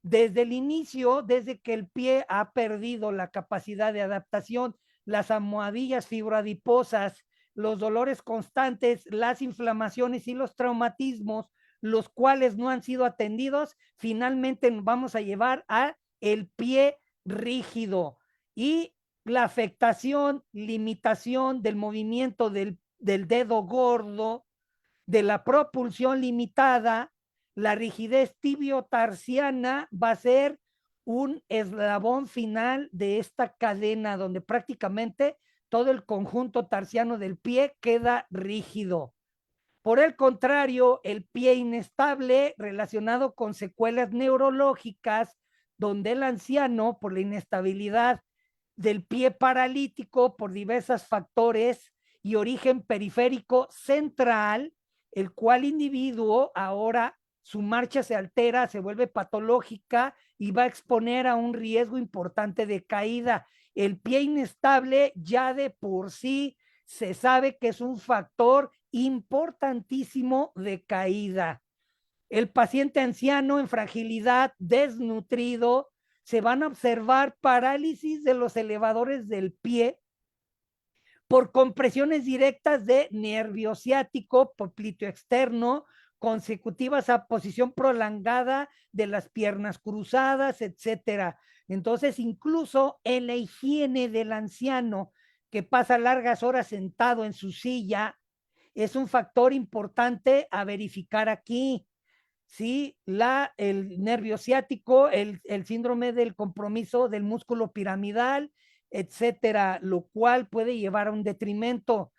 Desde el inicio, desde que el pie ha perdido la capacidad de adaptación, las almohadillas fibroadiposas, los dolores constantes, las inflamaciones y los traumatismos, los cuales no han sido atendidos, finalmente nos vamos a llevar a el pie rígido y la afectación, limitación del movimiento del dedo gordo, de la propulsión limitada, la rigidez tibio-tarsiana va a ser un eslabón final de esta cadena donde prácticamente todo el conjunto tarsiano del pie queda rígido. Por el contrario, el pie inestable relacionado con secuelas neurológicas, donde el anciano, por la inestabilidad del pie paralítico, por diversos factores y origen periférico central, el cual individuo ahora su marcha se altera, se vuelve patológica y va a exponer a un riesgo importante de caída. El pie inestable ya de por sí se sabe que es un factor importantísimo de caída. El paciente anciano en fragilidad, desnutrido, se van a observar parálisis de los elevadores del pie por compresiones directas de nervio ciático, popliteo externo, consecutivas a posición prolongada de las piernas cruzadas, etcétera. Entonces, incluso en la higiene del anciano que pasa largas horas sentado en su silla, es un factor importante a verificar aquí. ¿Sí? El nervio ciático, el síndrome del compromiso del músculo piramidal, etcétera, lo cual puede llevar a un detrimento.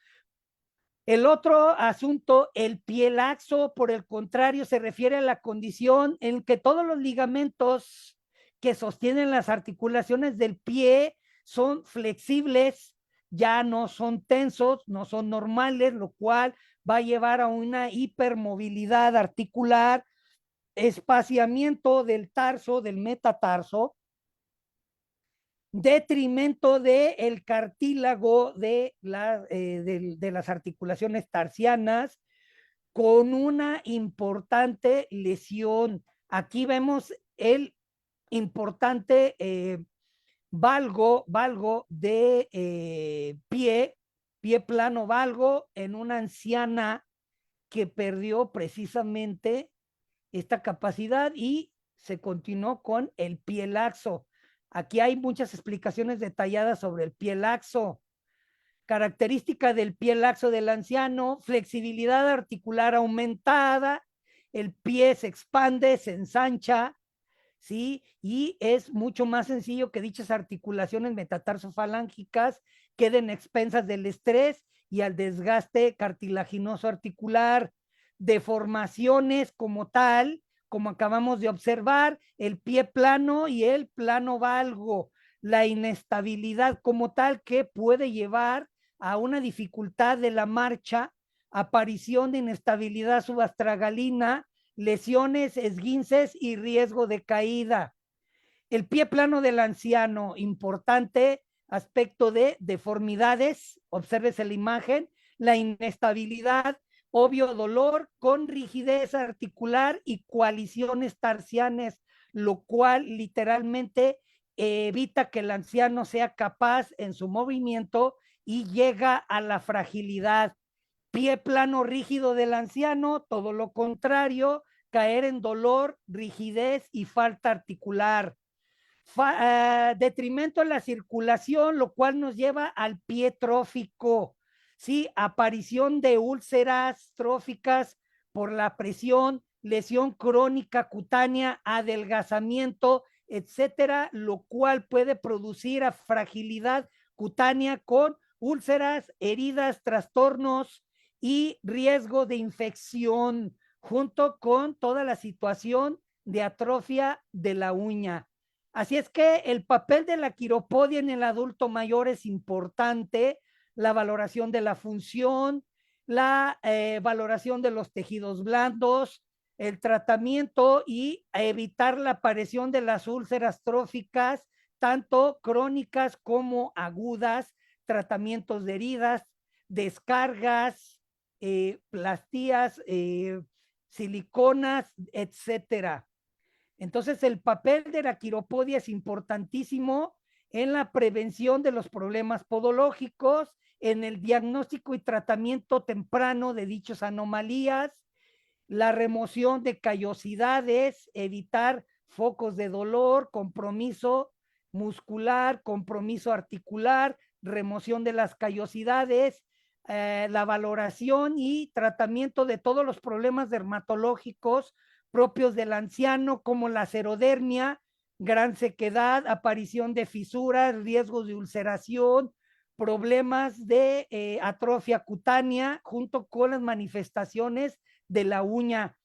El otro asunto, el pie laxo, por el contrario, se refiere a la condición en que todos los ligamentos que sostienen las articulaciones del pie son flexibles, ya no son tensos, no son normales, lo cual va a llevar a una hipermovilidad articular, espaciamiento del tarso, del metatarso, detrimento del cartílago de las articulaciones tarsianas, con una importante lesión. Aquí vemos el importante valgo de pie plano valgo en una anciana que perdió precisamente esta capacidad y se continuó con el pie laxo. Aquí hay muchas explicaciones detalladas sobre el pie laxo. Característica del pie laxo del anciano: flexibilidad articular aumentada, el pie se expande, se ensancha, ¿sí? Y es mucho más sencillo que dichas articulaciones metatarsofalángicas queden expensas del estrés y al desgaste cartilaginoso articular. Deformaciones como tal, como acabamos de observar, el pie plano y el plano valgo, la inestabilidad como tal que puede llevar a una dificultad de la marcha, aparición de inestabilidad subastragalina, lesiones, esguinces y riesgo de caída. El pie plano del anciano, importante aspecto de deformidades, obsérvese la imagen, la inestabilidad, obvio dolor con rigidez articular y coaliciones tarsianas, lo cual literalmente evita que el anciano sea capaz en su movimiento y llega a la fragilidad. Pie plano rígido del anciano, todo lo contrario, caer en dolor, rigidez y falta articular. Detrimento en la circulación, lo cual nos lleva al pie trófico, ¿sí? Aparición de úlceras tróficas por la presión, lesión crónica cutánea, adelgazamiento, etcétera, lo cual puede producir a fragilidad cutánea con úlceras, heridas, trastornos y riesgo de infección, junto con toda la situación de atrofia de la uña. Así es que el papel de la quiropodia en el adulto mayor es importante, la valoración de la función, la valoración de los tejidos blandos, el tratamiento y evitar la aparición de las úlceras tróficas, tanto crónicas como agudas, tratamientos de heridas, descargas, plastías, siliconas, etcétera. Entonces, el papel de la quiropodia es importantísimo en la prevención de los problemas podológicos, en el diagnóstico y tratamiento temprano de dichas anomalías, la remoción de callosidades, evitar focos de dolor, compromiso muscular, compromiso articular, remoción de las callosidades, la valoración y tratamiento de todos los problemas dermatológicos propios del anciano, como la xerodermia, gran sequedad, aparición de fisuras, riesgos de ulceración, problemas de atrofia cutánea, junto con las manifestaciones de la uña.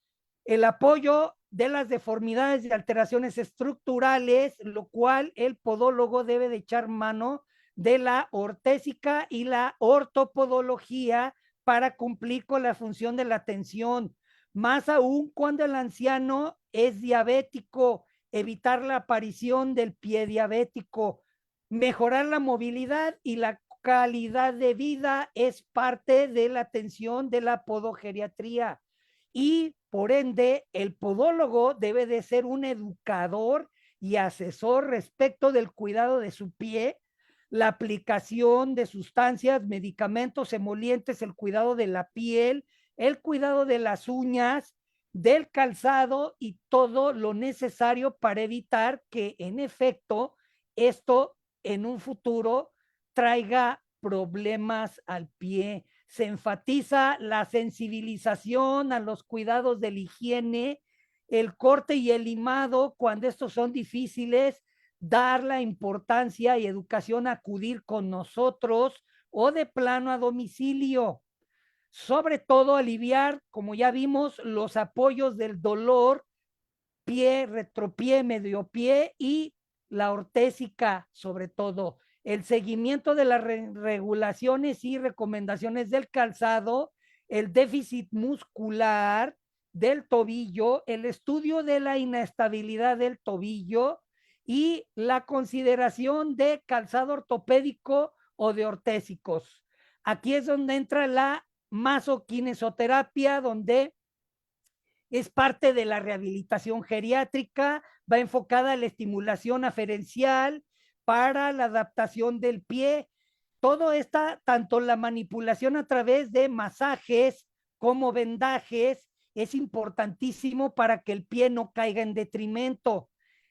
El apoyo de las deformidades y alteraciones estructurales, lo cual el podólogo debe de echar mano de la ortésica y la ortopodología para cumplir con la función de la tensión, más aún cuando el anciano es diabético, evitar la aparición del pie diabético, mejorar la movilidad y la calidad de vida es parte de la atención de la podogeriatría y por ende el podólogo debe de ser un educador y asesor respecto del cuidado de su pie, la aplicación de sustancias, medicamentos emolientes, el cuidado de la piel, el cuidado de las uñas, del calzado y todo lo necesario para evitar que en efecto esto en un futuro traiga problemas al pie. Se enfatiza la sensibilización a los cuidados de la higiene, el corte y el limado cuando estos son difíciles, dar la importancia y educación a acudir con nosotros o de plano a domicilio. Sobre todo aliviar, como ya vimos, los apoyos del dolor, pie, retropié, medio pie y la ortésica, sobre todo. El seguimiento de las regulaciones y recomendaciones del calzado, el déficit muscular del tobillo, el estudio de la inestabilidad del tobillo y la consideración de calzado ortopédico o de ortésicos. Aquí es donde entra la masoquinesioterapia, donde es parte de la rehabilitación geriátrica, va enfocada a la estimulación aferencial para la adaptación del pie. Todo está, tanto la manipulación a través de masajes como vendajes, es importantísimo para que el pie no caiga en detrimento.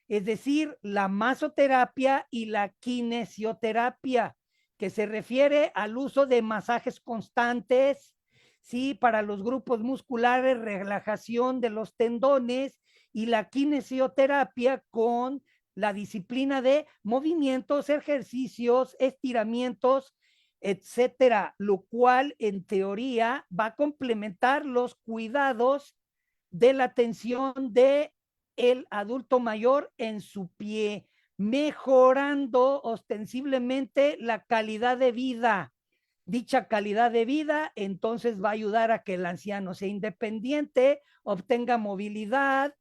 Es decir, la masoterapia y la kinesioterapia, que se refiere al uso de masajes constantes, sí, para los grupos musculares, relajación de los tendones, y la kinesioterapia con la disciplina de movimientos, ejercicios, estiramientos, etcétera, lo cual en teoría va a complementar los cuidados de la tensión de el adulto mayor en su pie, mejorando ostensiblemente la calidad de vida. Dicha calidad de vida entonces va a ayudar a que el anciano sea independiente, obtenga movilidad,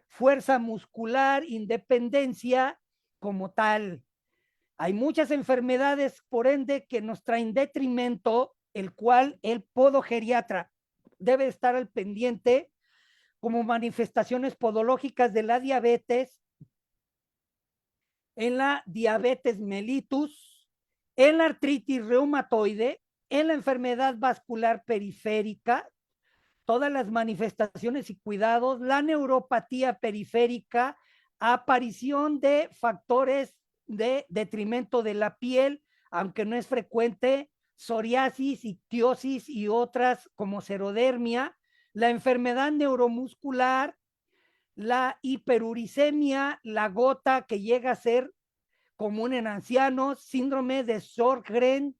fuerza muscular, independencia como tal. Hay muchas enfermedades, por ende, que nos traen detrimento, el cual el podogeriatra debe estar al pendiente, como manifestaciones podológicas de la diabetes, en la diabetes mellitus, en la artritis reumatoide, en la enfermedad vascular periférica, todas las manifestaciones y cuidados, la neuropatía periférica, aparición de factores de detrimento de la piel, aunque no es frecuente, psoriasis, ictiosis y otras como serodermia, la enfermedad neuromuscular, la hiperuricemia, la gota que llega a ser común en ancianos, síndrome de Sjögren,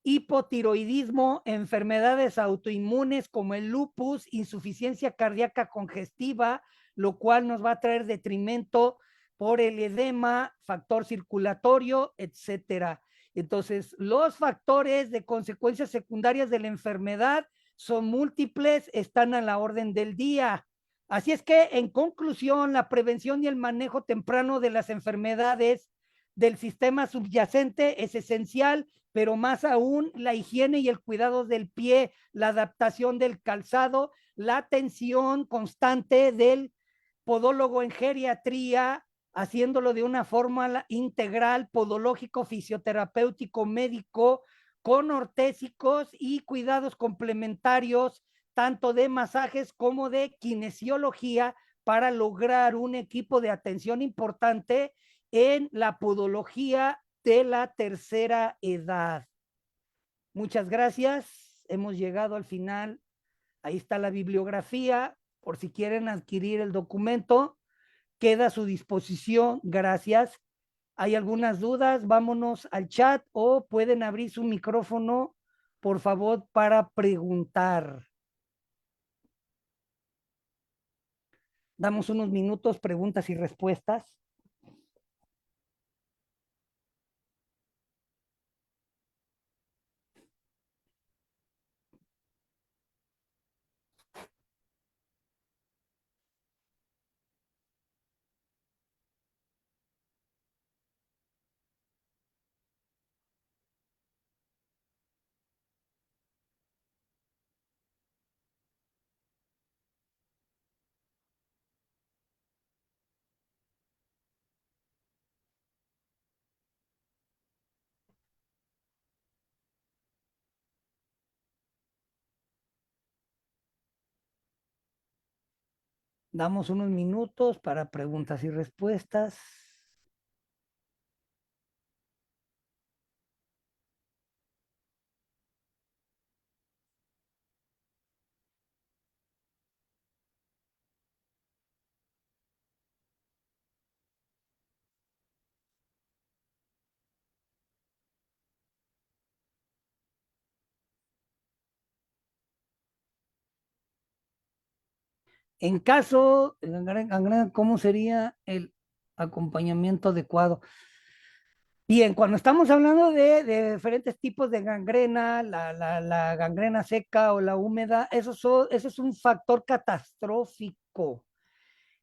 hipotiroidismo, enfermedades autoinmunes como el lupus, insuficiencia cardíaca congestiva, lo cual nos va a traer detrimento por el edema, factor circulatorio, etcétera. Entonces, los factores de consecuencias secundarias de la enfermedad son múltiples, están a la orden del día. Así es que, en conclusión, la prevención y el manejo temprano de las enfermedades del sistema subyacente es esencial, pero más aún la higiene y el cuidado del pie, la adaptación del calzado, la atención constante del podólogo en geriatría, haciéndolo de una forma integral, podológico, fisioterapéutico, médico, con ortésicos y cuidados complementarios, tanto de masajes como de kinesiología, para lograr un equipo de atención importante en la podología de la tercera edad. Muchas gracias. Hemos llegado al final. Ahí está la bibliografía. Por si quieren adquirir el documento, queda a su disposición. Gracias. ¿Hay algunas dudas? Vámonos al chat o pueden abrir su micrófono, por favor, para preguntar. Damos unos minutos, preguntas y respuestas. Damos unos minutos para preguntas y respuestas. En caso de gangrena, ¿cómo sería el acompañamiento adecuado? Bien, cuando estamos hablando de diferentes tipos de gangrena, la gangrena seca o la húmeda, eso es un factor catastrófico.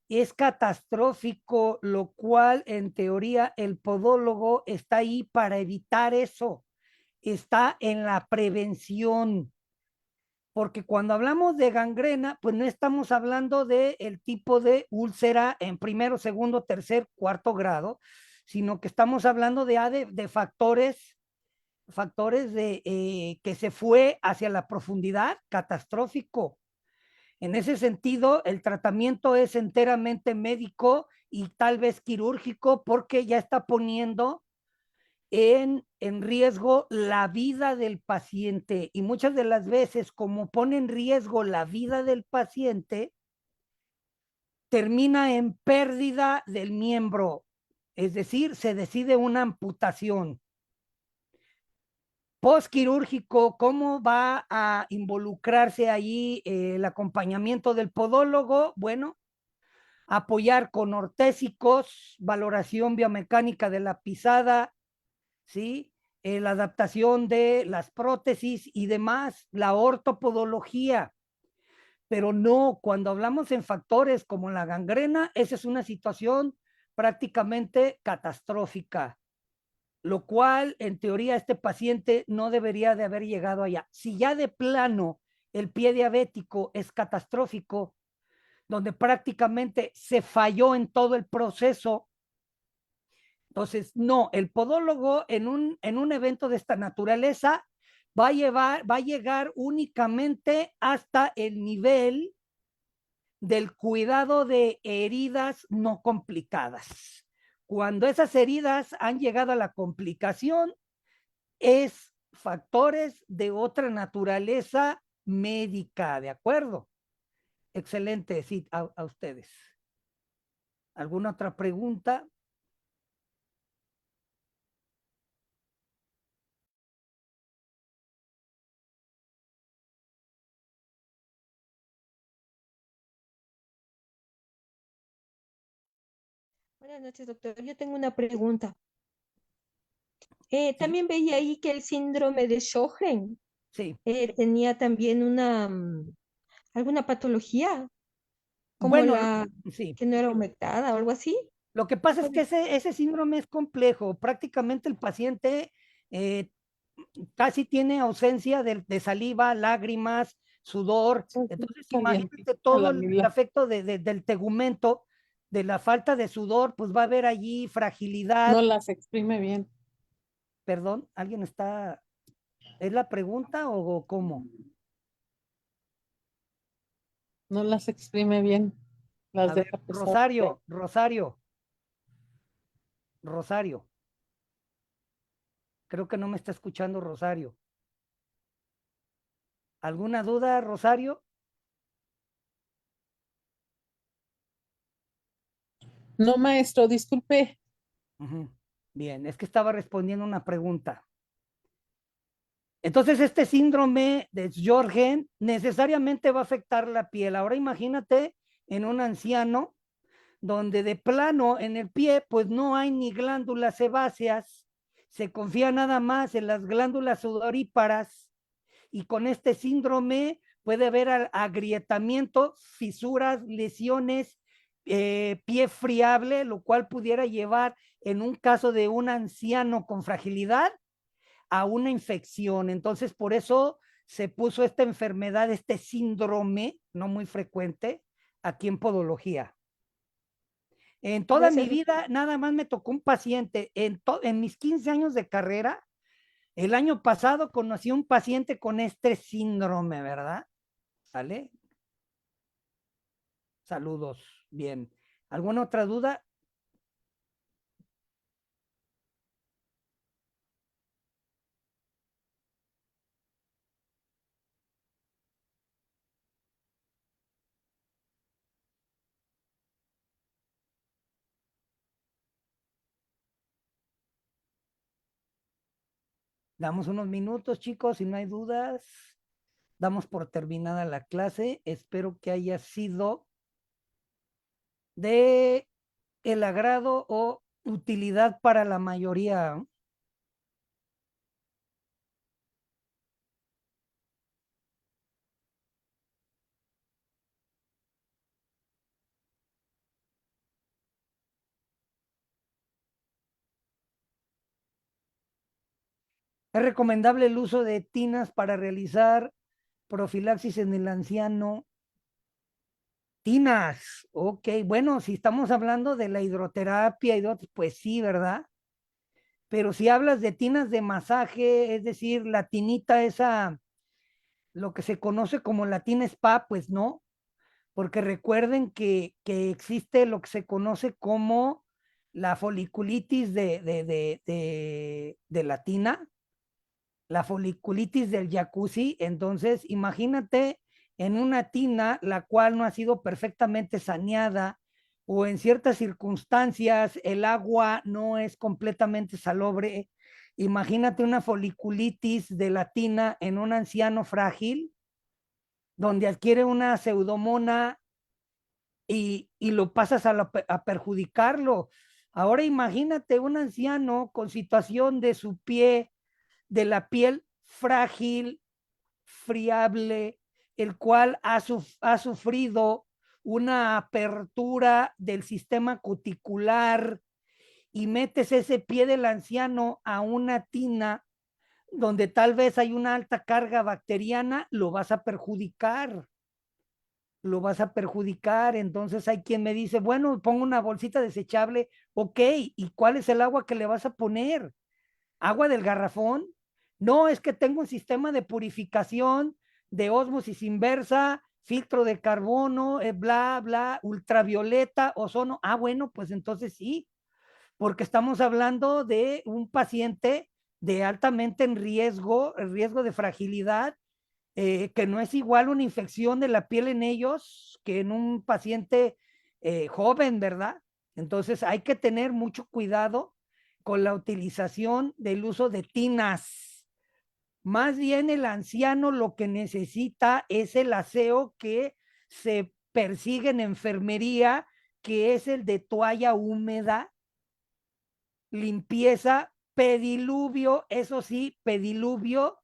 Es catastrófico, lo cual en teoría el podólogo está ahí para evitar eso. Está en la prevención. Porque cuando hablamos de gangrena, pues no estamos hablando del tipo de úlcera en primero, segundo, tercer, cuarto grado, sino que estamos hablando de factores que se fue hacia la profundidad, catastrófico. En ese sentido, el tratamiento es enteramente médico y tal vez quirúrgico, porque ya está poniendo en riesgo la vida del paciente, y muchas de las veces, como pone en riesgo la vida del paciente, termina en pérdida del miembro, es decir, se decide una amputación. Postquirúrgico, ¿cómo va a involucrarse ahí el acompañamiento del podólogo? Bueno, apoyar con ortésicos, valoración biomecánica de la pisada, ¿sí? La adaptación de las prótesis y demás, la ortopodología. Pero no, cuando hablamos en factores como la gangrena, esa es una situación prácticamente catastrófica, lo cual en teoría este paciente no debería de haber llegado allá. Si ya de plano el pie diabético es catastrófico, donde prácticamente se falló en todo el proceso, entonces no, el podólogo en un evento de esta naturaleza va a llegar únicamente hasta el nivel del cuidado de heridas no complicadas. Cuando esas heridas han llegado a la complicación, es factores de otra naturaleza médica, ¿de acuerdo? Excelente, sí, a ustedes. ¿Alguna otra pregunta? Buenas noches, doctor. Yo tengo una pregunta. Sí, También veía ahí que el síndrome de Sjögren sí. tenía también alguna patología, como Bueno, la sí. que no era aumentada o algo así. Lo que pasa es que ese síndrome es complejo. Prácticamente el paciente casi tiene ausencia de saliva, lágrimas, sudor. Entonces, imagínate todo el efecto del tegumento, de la falta de sudor, pues va a haber allí fragilidad. No las exprime bien. Perdón, ¿alguien está? ¿Es la pregunta o cómo? No las exprime bien. Las A ver, deja pasar. Rosario. Creo que no me está escuchando Rosario. ¿Alguna duda, Rosario? No, maestro, disculpe. Bien, es que estaba respondiendo una pregunta. Entonces, este síndrome de Sjögren necesariamente va a afectar la piel. Ahora imagínate en un anciano donde de plano en el pie pues no hay ni glándulas sebáceas, se confía nada más en las glándulas sudoríparas y con este síndrome puede haber agrietamiento, fisuras, lesiones, pie friable, lo cual pudiera llevar en un caso de un anciano con fragilidad a una infección. Entonces, por eso se puso esta enfermedad, este síndrome, no muy frecuente, aquí en podología. En toda mi vida, nada más me tocó un paciente. En mis 15 años de carrera, el año pasado conocí un paciente con este síndrome, ¿verdad? ¿Sale? Saludos. Bien. ¿Alguna otra duda? Damos unos minutos, chicos, si no hay dudas. Damos por terminada la clase. Espero que haya sido de el agrado o utilidad para la mayoría. Es recomendable el uso de tinas para realizar profilaxis en el anciano. Tinas, ok, bueno, si estamos hablando de la hidroterapia y de otros, pues sí, ¿verdad? Pero si hablas de tinas de masaje, es decir, la tinita esa, lo que se conoce como la tina spa, pues no, porque recuerden que existe lo que se conoce como la foliculitis de la tina, la foliculitis del jacuzzi. Entonces, imagínate en una tina la cual no ha sido perfectamente saneada o en ciertas circunstancias el agua no es completamente salobre Imagínate una foliculitis de la tina en un anciano frágil, donde adquiere una pseudomona y lo pasas a perjudicarlo. Ahora imagínate un anciano con situación de su pie, de la piel frágil, friable, el cual ha sufrido una apertura del sistema cuticular y metes ese pie del anciano a una tina donde tal vez hay una alta carga bacteriana, lo vas a perjudicar. Lo vas a perjudicar. Entonces hay quien me dice, bueno, pongo una bolsita desechable, ok, ¿y cuál es el agua que le vas a poner? ¿Agua del garrafón? No, es que tengo un sistema de purificación, de ósmosis inversa, filtro de carbono, bla, bla, ultravioleta, ozono. Ah, bueno, pues entonces sí, porque estamos hablando de un paciente de altamente en riesgo de fragilidad, que no es igual una infección de la piel en ellos que en un paciente joven, ¿verdad? Entonces hay que tener mucho cuidado con la utilización del uso de tinas. Más bien el anciano lo que necesita es el aseo que se persigue en enfermería, que es el de toalla húmeda, limpieza, pediluvio, eso sí, pediluvio,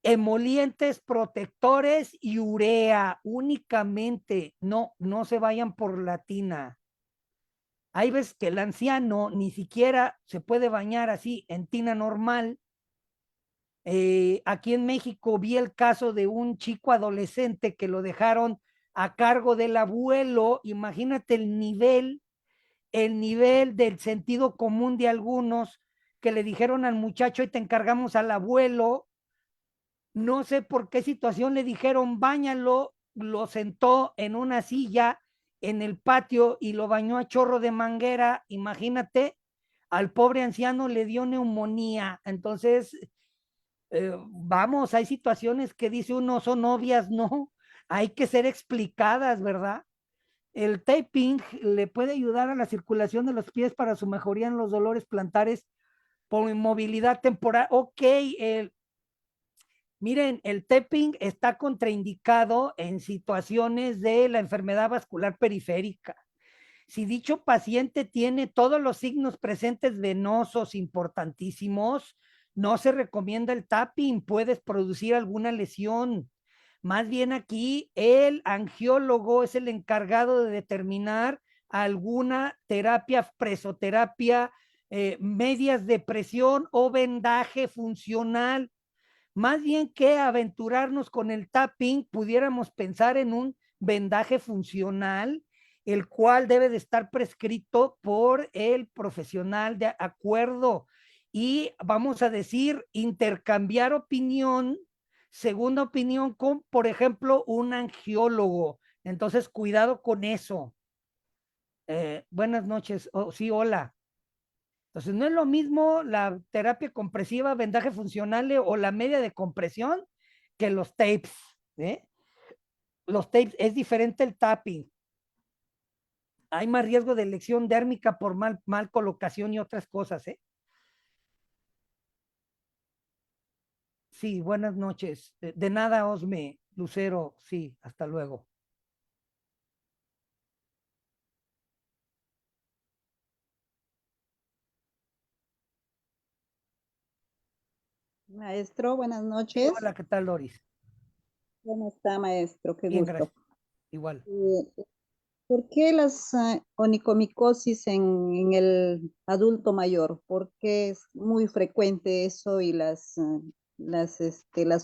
emolientes, protectores y urea únicamente. No, no se vayan por la tina. Hay veces que el anciano ni siquiera se puede bañar así en tina normal. Aquí en México vi el caso de un chico adolescente que lo dejaron a cargo del abuelo. Imagínate el nivel del sentido común de algunos que le dijeron al muchacho y te encargamos al abuelo. No sé por qué situación le dijeron báñalo, lo sentó en una silla en el patio y lo bañó a chorro de manguera. Imagínate, al pobre anciano le dio neumonía. Entonces, vamos, hay situaciones que dice uno son obvias, no, hay que ser explicadas, ¿verdad? El taping le puede ayudar a la circulación de los pies para su mejoría en los dolores plantares por inmovilidad temporal. Ok, miren, el taping está contraindicado en situaciones de la enfermedad vascular periférica. Si dicho paciente tiene todos los signos presentes venosos importantísimos, no se recomienda el tapping, puedes producir alguna lesión. Más bien aquí el angiólogo es el encargado de determinar alguna terapia, presoterapia, medias de presión o vendaje funcional. Más bien que aventurarnos con el tapping, pudiéramos pensar en un vendaje funcional, el cual debe de estar prescrito por el profesional de acuerdo. Y vamos a decir, intercambiar opinión, segunda opinión con, por ejemplo, un angiólogo. Entonces, cuidado con eso. Buenas noches. Oh, sí, hola. Entonces, no es lo mismo la terapia compresiva, vendaje funcional o la media de compresión que los tapes. ¿Eh? Los tapes es diferente el tapping. Hay más riesgo de lesión dérmica por mal colocación y otras cosas. ¿Eh? Sí, buenas noches. De nada, Osme, Lucero. Sí, hasta luego. Maestro, buenas Sí, noches. hola, ¿qué tal, Doris? ¿Cómo está, maestro? Qué Bien, gusto. gracias. Igual. ¿Por qué las onicomicosis en el adulto mayor? ¿Por qué es muy frecuente eso y las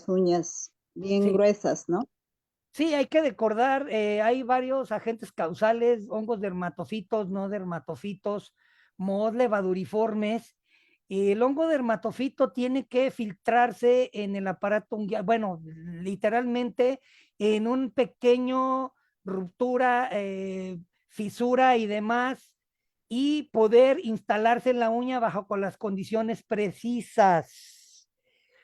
uñas bien Sí, gruesas, ¿no? sí, hay que recordar, hay varios agentes causales, hongos dermatofitos, no dermatofitos, mohos levaduriformes. El hongo dermatofito tiene que filtrarse en el aparato unguial, bueno, literalmente en un pequeño ruptura, fisura y demás, y poder instalarse en la uña bajo con las condiciones precisas.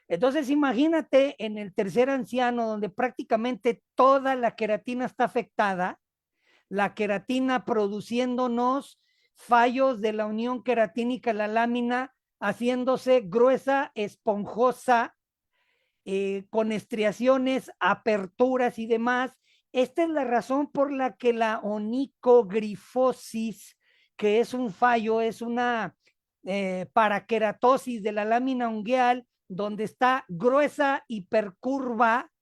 Entonces, imagínate en el tercer anciano, donde prácticamente toda la queratina está afectada, la queratina produciéndonos fallos de la unión queratínica en la lámina haciéndose gruesa, esponjosa, con estriaciones, aperturas y demás. Esta es la razón por la que la onicogrifosis, que es un fallo, es una paraqueratosis de la lámina ungueal, donde está gruesa, hipercurva,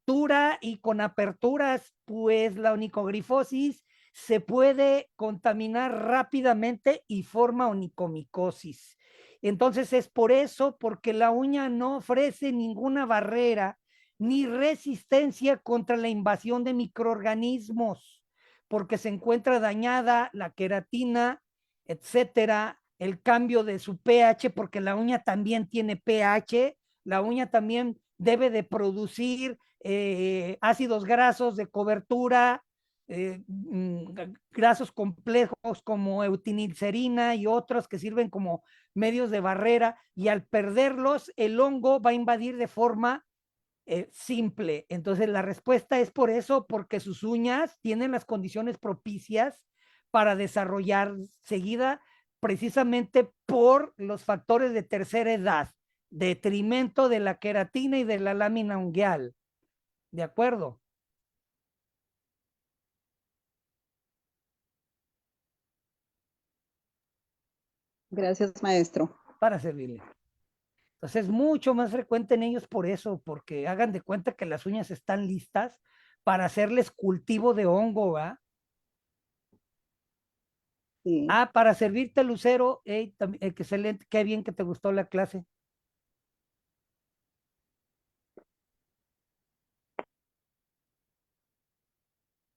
dura y con aperturas, pues la onicogrifosis se puede contaminar rápidamente y forma onicomicosis. Entonces es por eso, porque la uña no ofrece ninguna barrera ni resistencia contra la invasión de microorganismos, porque se encuentra dañada la queratina, etcétera, el cambio de su pH, porque la uña también tiene pH, la uña también debe de producir ácidos grasos de cobertura, grasos complejos como eutinilcerina y otros que sirven como medios de barrera, y al perderlos el hongo va a invadir de forma simple. Entonces la respuesta es por eso, porque sus uñas tienen las condiciones propicias para desarrollar seguida, precisamente por los factores de tercera edad, detrimento de la queratina y de la lámina ungueal. ¿De acuerdo? Gracias, maestro. Para servirle. Entonces es mucho más frecuente en ellos por eso, porque hagan de cuenta que las uñas están listas para hacerles cultivo de hongo, ¿va? Sí. Ah, para servirte, Lucero. Excelente, qué bien que te gustó la clase.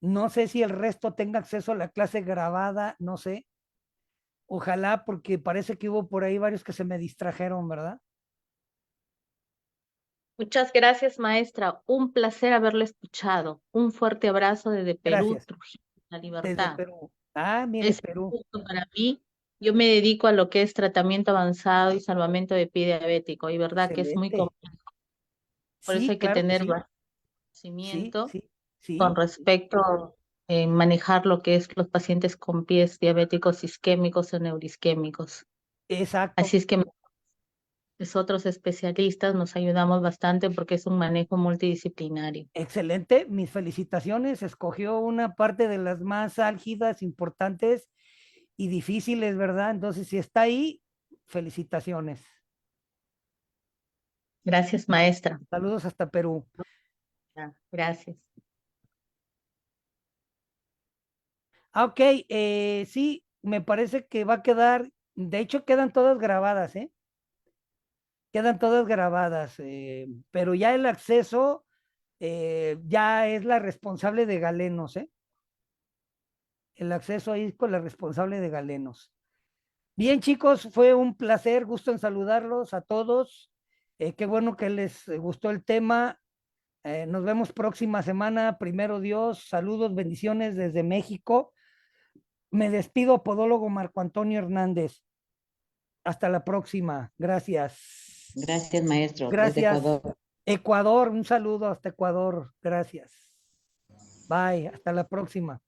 No sé si el resto tenga acceso a la clase grabada, no sé. Ojalá, porque parece que hubo por ahí varios que se me distrajeron, ¿verdad? Muchas gracias, maestra. Un placer haberla escuchado. Un fuerte abrazo desde Perú, Gracias. Trujillo, La Desde Libertad. Perú. Ah, mire, Es Perú. un gusto para mí. Yo me dedico a lo que es tratamiento avanzado y salvamento de pie diabético, y verdad que es muy Excelente. complejo. Por eso Sí, hay que claro que tener sí. bastante Sí, conocimiento sí, con sí. respecto a manejar lo que es los pacientes con pies diabéticos isquémicos o neuroisquémicos. Exacto. Así es que nosotros especialistas nos ayudamos bastante porque es un manejo multidisciplinario. Excelente. Mis felicitaciones. Escogió una parte de las más álgidas, importantes y difíciles, ¿verdad? Entonces, si está ahí, felicitaciones. Gracias, maestra. Saludos hasta Perú. Gracias. Ah, ok, sí, me parece que va a quedar, de hecho quedan todas grabadas, ¿eh? Quedan todas grabadas, pero ya el acceso ya es la responsable de Galenos, ¿eh? El acceso ahí es con la responsable de Galenos. Bien, chicos, fue un placer, gusto en saludarlos a todos. Qué bueno que les gustó el tema. Nos vemos próxima semana, primero Dios. Saludos, bendiciones desde México. Me despido, podólogo Marco Antonio Hernández. Hasta la próxima. Gracias. Gracias, maestro, desde Gracias. Ecuador. Ecuador, un saludo hasta Ecuador. Gracias. Bye. Hasta la próxima.